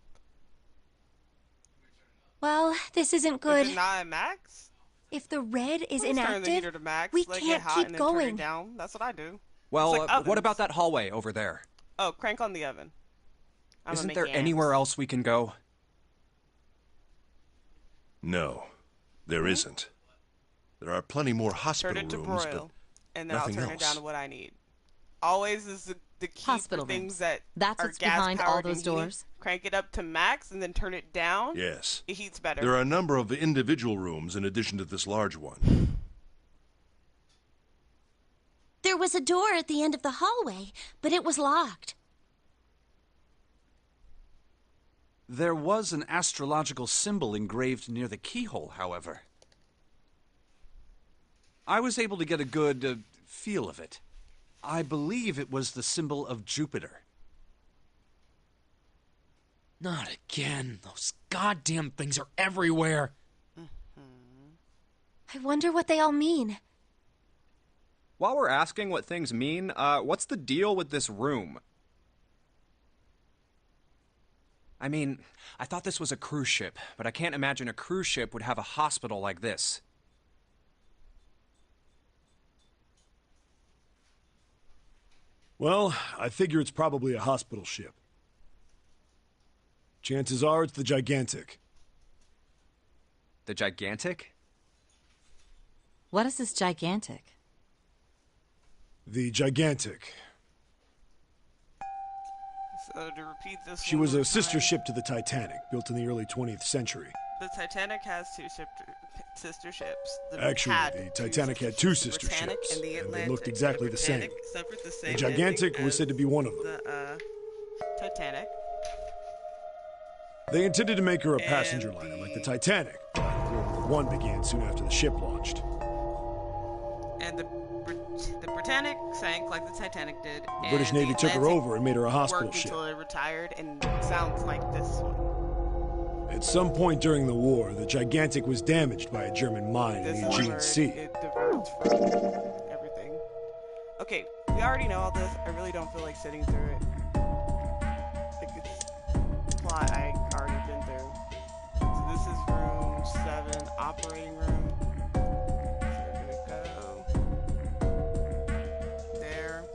Well, this isn't Is good. it not at max? If the red is Please turn the heater inactive, to max. we let it can't get hot keep and then turn going. it down. That's what I do. Well, It's like what ovens. about that hallway over there? Oh, crank on the oven. I'm Isn't gonna there make anywhere yams. else we can go? No, there isn't. There are plenty more Turn hospital it to rooms, broil, and then I'll nothing turn it down else. to what I need. Always is the key Hospital for things rooms. that That's are what's behind all gas-powered those and heating. doors? Crank it up to max and then turn it down. but yes. It heats better. There are a number of individual rooms in addition to this large one. There was a door at the end of the hallway, but it was locked. There was an astrological symbol engraved near the keyhole, however. I was able to get a good feel of it. I believe it was the symbol of Jupiter. Not again. Those goddamn things are everywhere. I wonder what they all mean. While we're asking what things mean, what's the deal with this room? I mean, I thought this was a cruise ship, but I can't imagine a cruise ship would have a hospital like this. Well, I figure it's probably a hospital ship. Chances are it's the Gigantic. The Gigantic? What is this gigantic? The Gigantic. So to repeat this, She one was more a sister time, ship to the Titanic, built in the early 20th century. The Titanic has sister ships. Actually, the Titanic had two sister Britannic ships, and the and Atlantic. they looked exactly the same. Britannic suffered the same The Gigantic ending was said to be one of them. The Titanic. They intended to make her a And passenger liner like the Titanic, but World War I began soon after the ship launched. And the Britannic sank like the Titanic did. The British Navy took her over and made her a hospital worked ship. until it retired and sounds like this one. At some point during the war, the Gigantic was damaged by a German mine in This the is Aegean where Sea. it diverts from everything. Okay, we already know all this. I really don't feel like sitting through it. Like it's plot I already been through. So this is room 7, operating room. So we're gonna go there.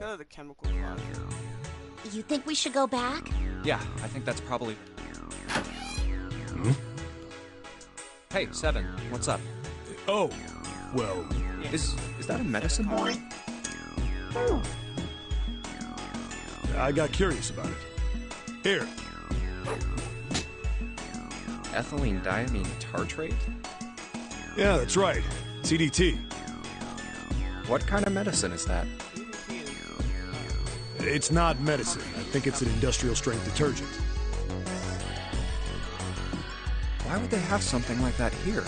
Go to the chemical closet. You think we should go back? Yeah, I think that's probably... Hey, Seven, what's up? Oh, well, Is that a medicine ball? I got curious about it. Here, Ethylene diamine tartrate? yeah, that's right. CDT. What kind of medicine is that? It's not medicine. I think it's an industrial strength detergent. Why would they have something like that here?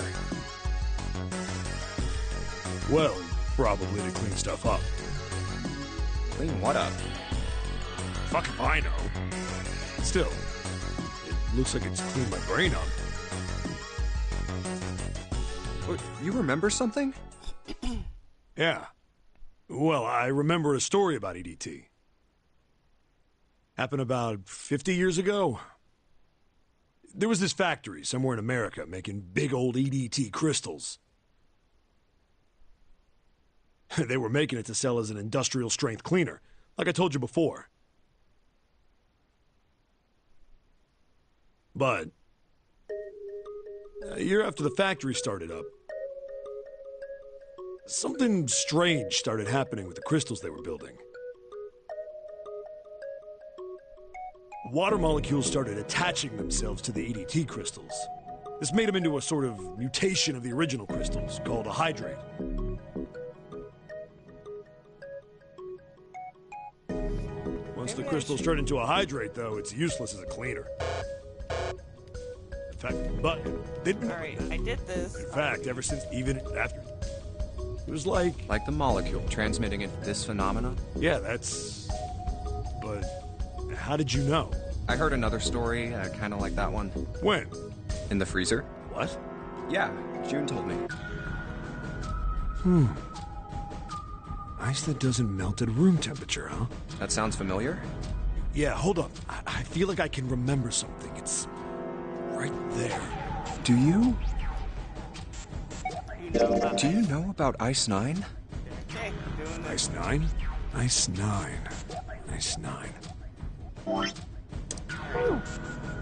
Well, probably to clean stuff up. Clean what up? Fuck if I know. Still, it looks like it's cleaned my brain up. What, you remember something? Yeah. Well, I remember a story about EDT. Happened about 50 years ago. There was this factory somewhere in America making big old EDT crystals. They were making it to sell as an industrial strength cleaner, like I told you before. But a year after the factory started up, something strange started happening with the crystals they were building. Water molecules started attaching themselves to the EDT crystals. This made them into a sort of mutation of the original crystals, called a hydrate. Once the crystals turn into a hydrate, though, it's useless as a cleaner. In fact, but they've been... Alright, I did this. In fact, ever since, even after... It was like... Like the molecule transmitting it this phenomena? Yeah, that's... But how did you know? I heard another story, kind of like that one. When? In the freezer? What? Yeah, June told me. Ice that doesn't melt at room temperature, huh? That sounds familiar? Yeah, hold up. I feel like I can remember something. It's right there. Do you? You know about Do you know about Ice 9? Okay, doing this. Ice 9? Ice 9. Ice 9.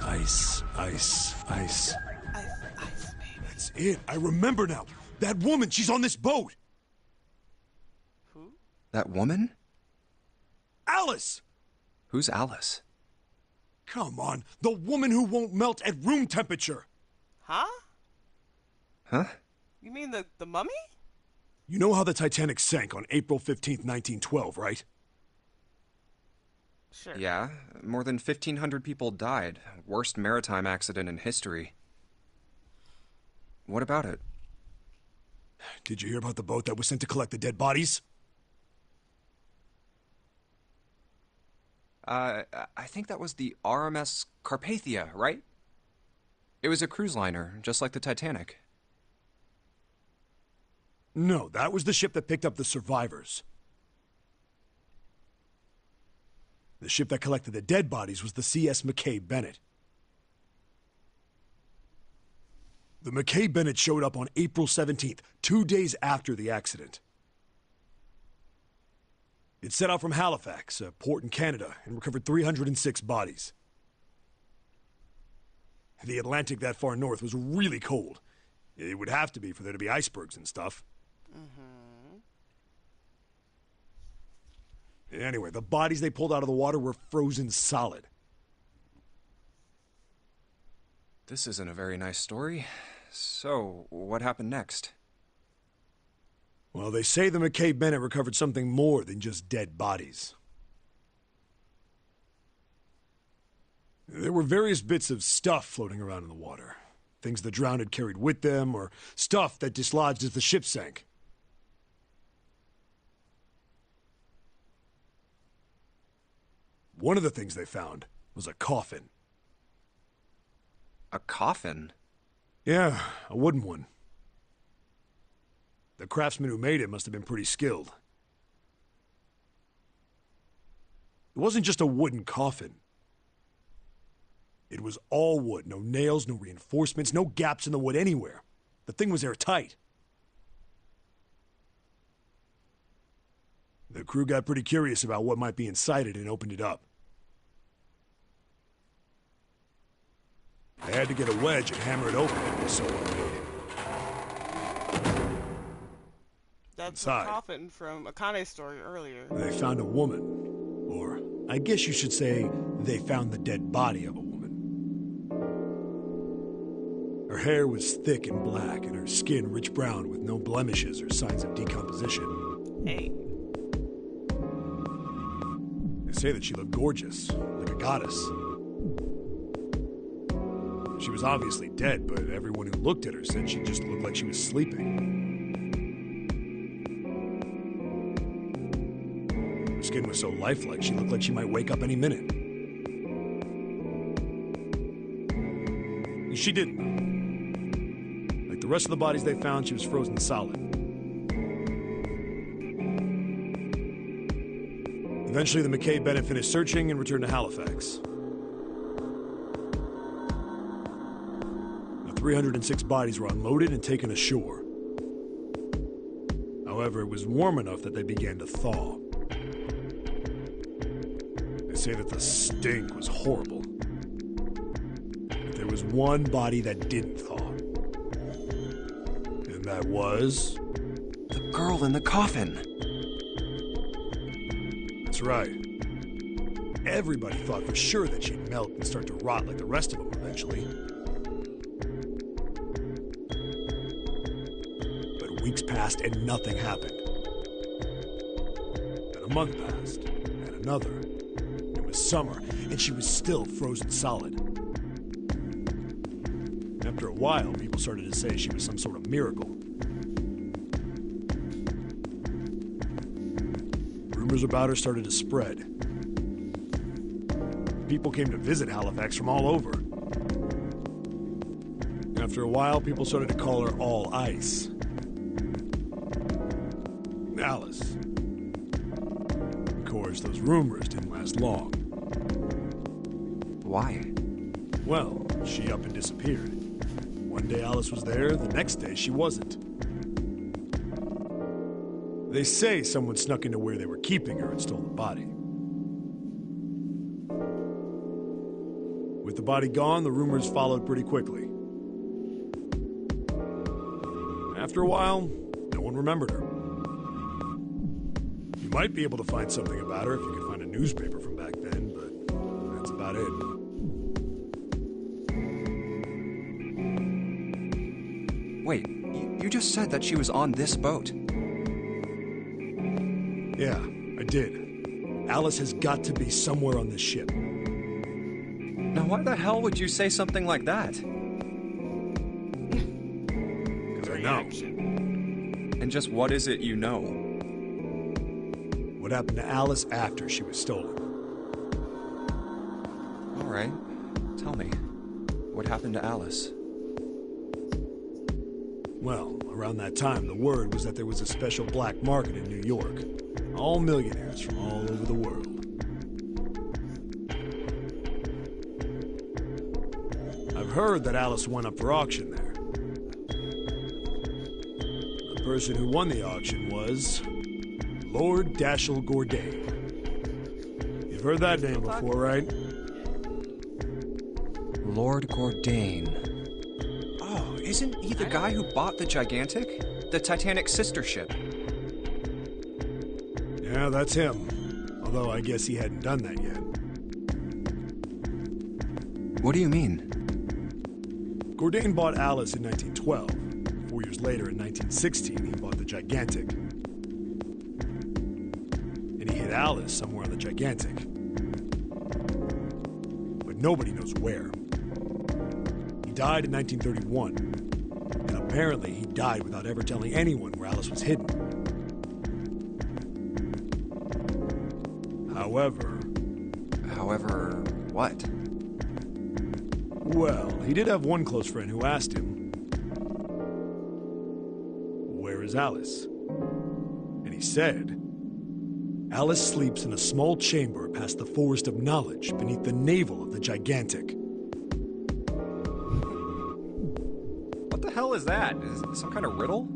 Ice, ice, ice. Ice, baby. That's it. I remember now. That woman, she's on this boat. Who? That woman? Alice! Who's Alice? Come on. The woman who won't melt at room temperature. Huh? Huh? You mean the mummy? You know how the Titanic sank on April 15th, 1912, right? Sure. Yeah, more than 1,500 people died. Worst maritime accident in history. What about it? Did you hear about the boat that was sent to collect the dead bodies? I think that was the RMS Carpathia, right? It was a cruise liner, just like the Titanic. No, that was the ship that picked up the survivors. The ship that collected the dead bodies was the CS McKay Bennett. The McKay Bennett showed up on April 17th, 2 days after the accident. It set out from Halifax, a port in Canada, and recovered 306 bodies. The Atlantic that far north was really cold. It would have to be for there to be icebergs and stuff. Anyway, the bodies they pulled out of the water were frozen solid. This isn't a very nice story. So, what happened next? Well, they say the McKay Bennett recovered something more than just dead bodies. There were various bits of stuff floating around in the water. Things the drowned had carried with them, or stuff that dislodged as the ship sank. One of the things they found was a coffin. A coffin? Yeah, a wooden one. The craftsman who made it must have been pretty skilled. It wasn't just a wooden coffin. It was all wood, no nails, no reinforcements, no gaps in the wood anywhere. The thing was airtight. The crew got pretty curious about what might be inside it and opened it up. They had to get a wedge and hammer it open, so it made it. That's Inside. a coffin from Akane's story earlier. They found a woman. Or, I guess you should say, they found the dead body of a woman. Her hair was thick and black, and her skin rich brown with no blemishes or signs of decomposition. Hey. They say that she looked gorgeous, like a goddess. She was obviously dead, but everyone who looked at her said she just looked like she was sleeping. Her skin was so lifelike, she looked like she might wake up any minute. And she didn't. Like the rest of the bodies they found, she was frozen solid. Eventually, the McKay Bennett finished searching and returned to Halifax. The 306 bodies were unloaded and taken ashore. However, it was warm enough that they began to thaw. They say that the stink was horrible. But there was one body that didn't thaw. And that was... The girl in the coffin! That's right. Everybody thought for sure that she'd melt and start to rot like the rest of them eventually. But weeks passed and nothing happened. Then a month passed, and another. It was summer, and she was still frozen solid. After a while, people started to say she was some sort of miracle. Rumors about her started to spread. People came to visit Halifax from all over. After a while, people started to call her All Ice. Alice. Of course, those rumors didn't last long. Why? Well, she up and disappeared. One day Alice was there, the next day she wasn't. They say someone snuck into where they were keeping her and stole the body. With the body gone, the rumors followed pretty quickly. After a while, no one remembered her. You might be able to find something about her if you could find a newspaper from back then, but that's about it. Wait, you just said that she was on this boat. Yeah, I did. Alice has got to be somewhere on this ship. Now why the hell would you say something like that? Because I know. And just what is it you know? What happened to Alice after she was stolen. Alright, tell me. What happened to Alice? Well, around that time, the word was that there was a special black market in New York. All millionaires from all over the world. I've heard that Alice went up for auction there. The person who won the auction was Lord Dashiell Gordain. You've heard that name before, right? Lord Gordain. Oh, isn't he the guy who bought the Gigantic? The Titanic sister ship? Yeah, that's him. Although I guess he hadn't done that yet. What do you mean? Gordain bought Alice in 1912. 4 years later, in 1916, he bought the Gigantic. And he hid Alice somewhere on the Gigantic. But nobody knows where. He died in 1931. And apparently he died without ever telling anyone where Alice was hidden. However, what? Well, he did have one close friend who asked him, "Where is Alice?" And he said, "Alice sleeps in a small chamber past the Forest of Knowledge beneath the navel of the Gigantic." What the hell is that? Is it some kind of riddle?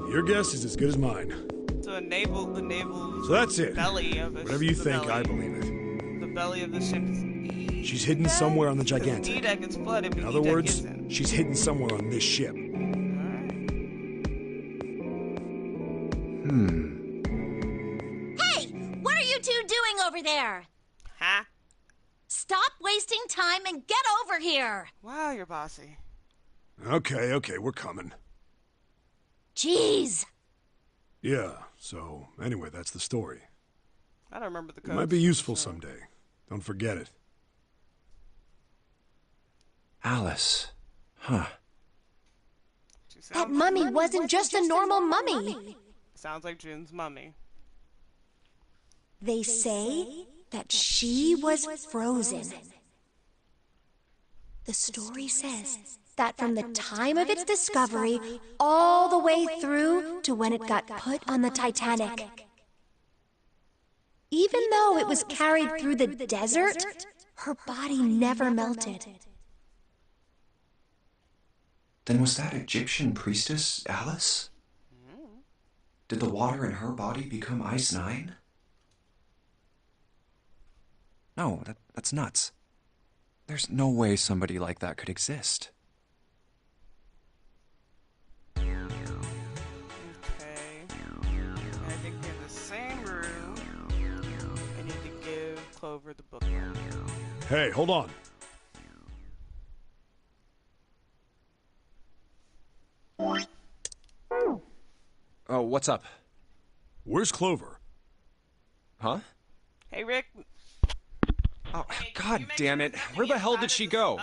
Your guess is as good as mine. So the navel. So that's it. Belly of a Whatever you think, I believe it. The belly of the ship is E. She's hidden somewhere on the Gigantic. E-Deck gets flooded, but In other E-Deck words, isn't. she's hidden somewhere on this ship. Hey, what are you two doing over there? Huh? Stop wasting time and get over here. Wow, you're bossy. Okay, we're coming. Jeez. Yeah, so anyway, that's the story. I don't remember the It code. might be useful someday. Don't forget it. Alice. Huh. That mummy wasn't just a normal mummy. Sounds like June's mummy. They say that she was frozen. The story says that from the time of its discovery all the way through to when it got put on the Titanic. Even though it was carried through the desert, her body never melted. Then was that Egyptian priestess Alice? Did the water in her body become Ice 9? No, that's nuts. There's no way somebody like that could exist. Okay. I think in the same room, I need to give Clover the book. Hey, hold on. Oh, what's up? Where's Clover? Huh? Hey, Rick. Oh, Hey, God damn it. Where the hell did she go?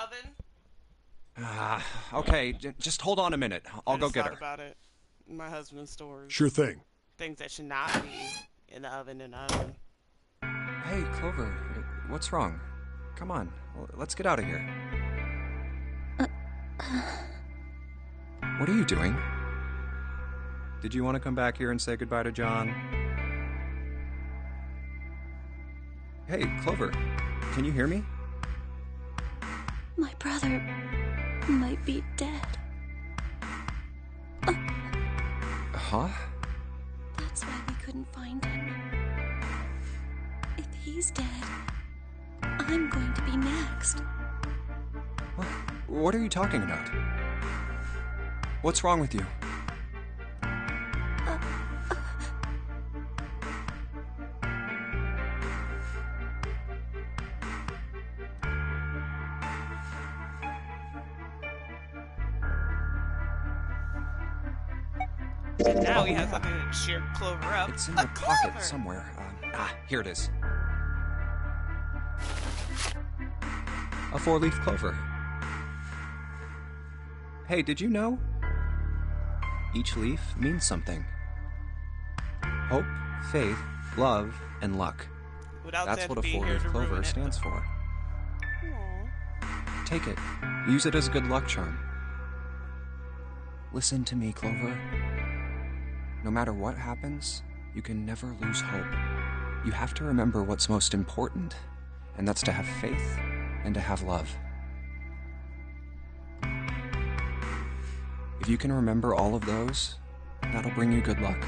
Okay, just hold on a minute. I'll go get her. About it. My husband stores Sure thing. things that should not be in the oven. Hey, Clover, what's wrong? Come on, let's get out of here. What are you doing? Did you want to come back here and say goodbye to John? Hey, Clover, can you hear me? My brother might be dead. Huh? That's why we couldn't find him. If he's dead, I'm going to be next. What are you talking about? What's wrong with you? Now he has something to cheer Clover up. It's in my pocket somewhere. Here it is. A 4-leaf clover. Hey, did you know? Each leaf means something. Hope, faith, love, and luck. Without That's Santa what a being here 4-leaf to clover ruin it. stands for. Aw. Take it. Use it as a good luck charm. Listen to me, Clover. No matter what happens, you can never lose hope. You have to remember what's most important, and that's to have faith and to have love. If you can remember all of those, that'll bring you good luck.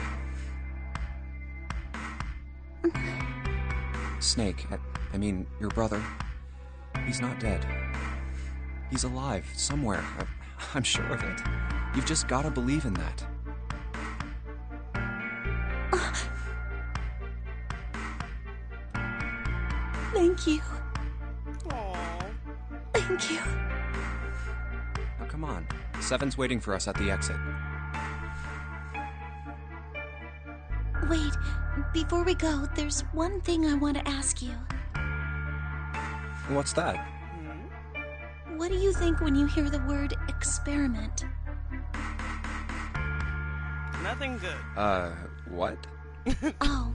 Snake, I mean, your brother, he's not dead. He's alive, somewhere. I'm sure of it. You've just gotta believe in that. Thank you. Aww. Thank you. Now come on. Seven's waiting for us at the exit. Wait, before we go, there's one thing I want to ask you. What's that? What do you think when you hear the word experiment? Nothing good. What? Oh.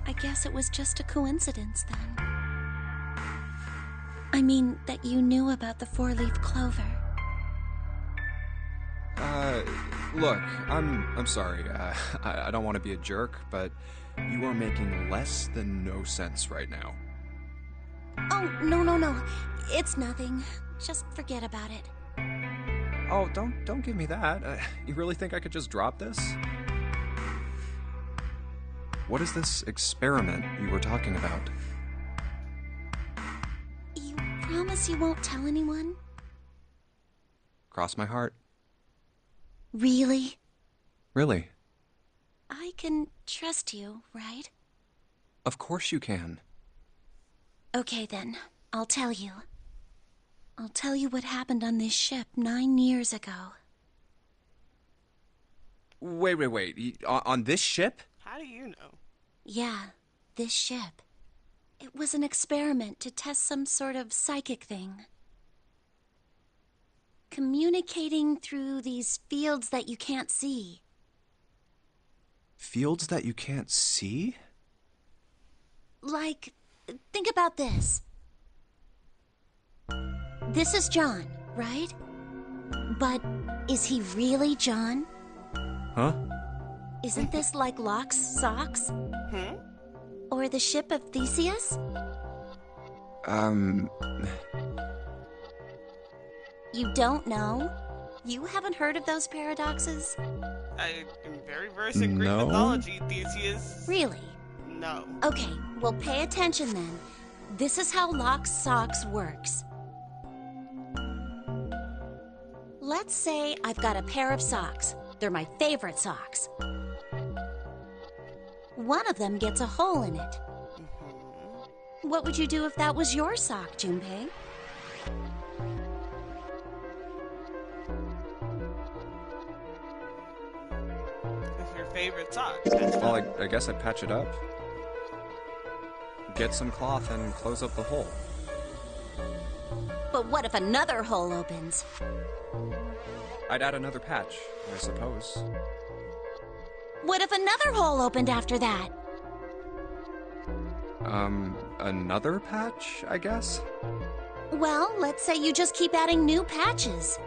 I guess it was just a coincidence then. I mean, that you knew about the four-leaf clover. Look, I'm sorry. I don't want to be a jerk, but you are making less than no sense right now. Oh, no. It's nothing. Just forget about it. Oh, don't give me that. You really think I could just drop this? What is this experiment you were talking about? You promise you won't tell anyone? Cross my heart. Really? Really? I can trust you, right? Of course you can. Okay then, I'll tell you. I'll tell you what happened on this ship 9 years ago. Wait. On this ship? How do you know? Yeah, this ship. It was an experiment to test some sort of psychic thing. Communicating through these fields that you can't see. Fields that you can't see? Like, think about this. This is John, right? But is he really John? Huh? Isn't this like Locke's socks? Or the ship of Theseus? You don't know? You haven't heard of those paradoxes? I am very versed in Greek No. mythology, Theseus. Really? No. Okay, well pay attention then. This is how Locke's socks works. Let's say I've got a pair of socks. They're my favorite socks. One of them gets a hole in it. What would you do if that was your sock, Junpei? It's your favorite sock. That's Well, I guess I'd patch it up. Get some cloth and close up the hole. But what if another hole opens? I'd add another patch, I suppose. What if another hole opened after that? Another patch, I guess? Well, let's say you just keep adding new patches.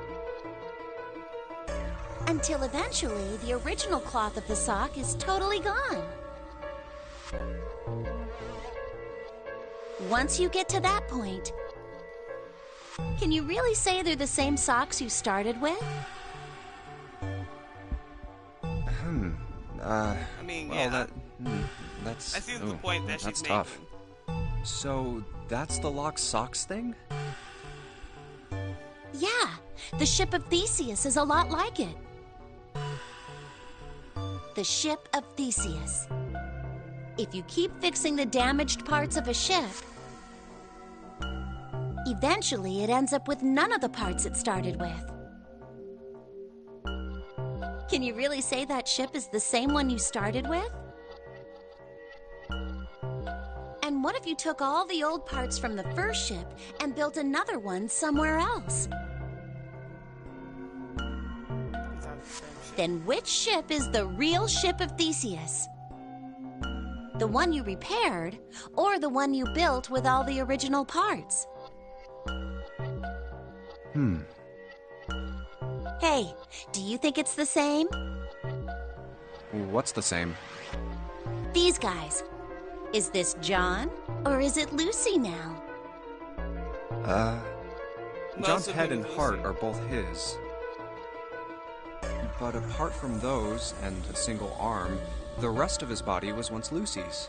Until eventually, the original cloth of the sock is totally gone. Once you get to that point, can you really say they're the same socks you started with? I mean, Well, yeah. that's... I see the point that she's that's making. tough. So, that's the Lock's socks thing? Yeah, the ship of Theseus is a lot like it. The ship of Theseus. If you keep fixing the damaged parts of a ship, eventually it ends up with none of the parts it started with. Can you really say that ship is the same one you started with? And what if you took all the old parts from the first ship and built another one somewhere else? It's on the same ship. Then which ship is the real ship of Theseus? The one you repaired, or the one you built with all the original parts? Hey, do you think it's the same? What's the same? These guys. Is this John, or is it Lucy now? John's of head it and is heart Lucy. are both his. But apart from those, and a single arm, the rest of his body was once Lucy's.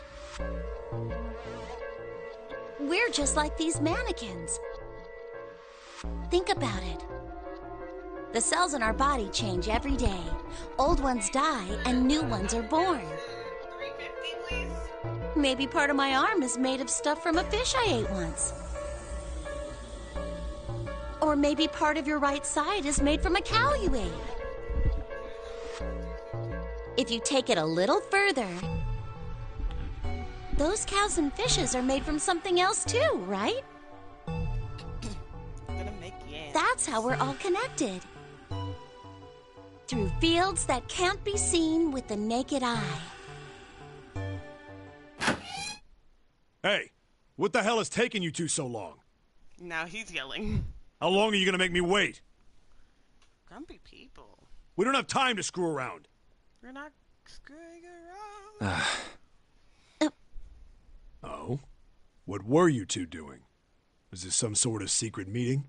We're just like these mannequins. Think about it. The cells in our body change every day. Old ones die and new ones are born. 350, please. Maybe part of my arm is made of stuff from a fish I ate once. Or maybe part of your right side is made from a cow you ate. If you take it a little further, those cows and fishes are made from something else too, right? I'm gonna make yams. That's how we're all connected. Through fields that can't be seen with the naked eye. Hey, what the hell is taking you two so long? Now he's yelling. How long are you gonna make me wait? Grumpy people. We don't have time to screw around. You're not screwing around. Oh? What were you two doing? Was this some sort of secret meeting?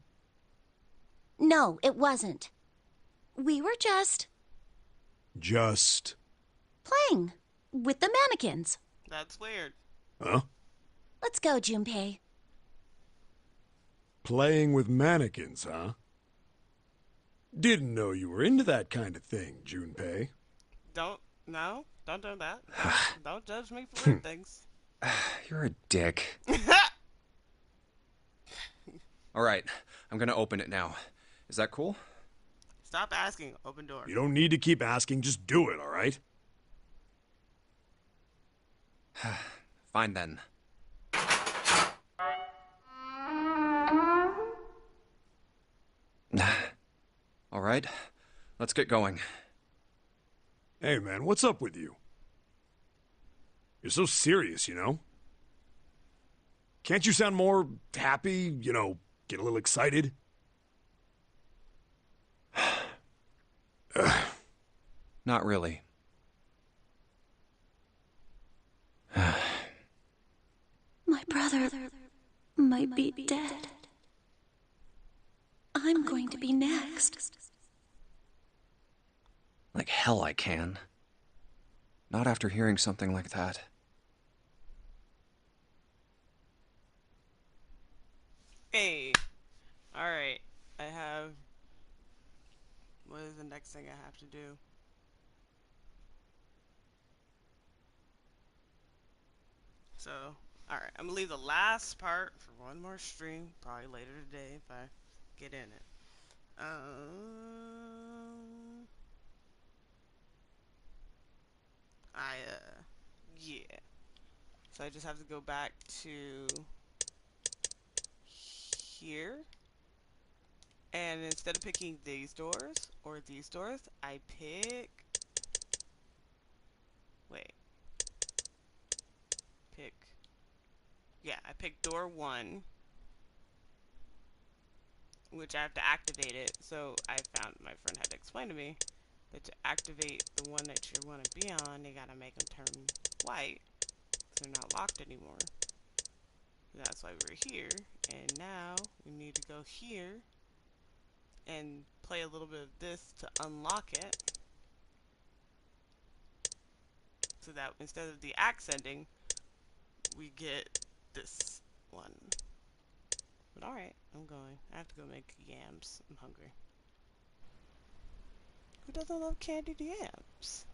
No, it wasn't. We were just Just... playing with the mannequins. That's weird. Huh? Let's go, Junpei. Playing with mannequins, huh? Didn't know you were into that kind of thing, Junpei. Don't do that. Don't judge me for weird things. You're a dick. Alright, I'm gonna open it now. Is that cool? Stop asking. Open door. You don't need to keep asking, just do it, alright? Fine then. Alright, let's get going. Hey man, what's up with you? You're so serious, you know? Can't you sound more happy, you know, get a little excited? Not really. My brother might be dead. I'm going to be next. Like hell I can. Not after hearing something like that. Hey. Alright. I have... What is the next thing I have to do? So, alright. I'm gonna leave the last part for one more stream. Probably later today if I get in it. Yeah. So I just have to go back to here. And instead of picking these doors or these doors, I pick... Wait. I pick door 1. Which I have to activate it. So I found, my friend had to explain to me that to activate the one that you want to be on, you gotta make them turn white. So they're not locked anymore. That's why we're here. And now we need to go here and play a little bit of this to unlock it. So that instead of the axe ending, we get this one. But alright, I'm going. I have to go make yams. I'm hungry. Who doesn't love candied yams?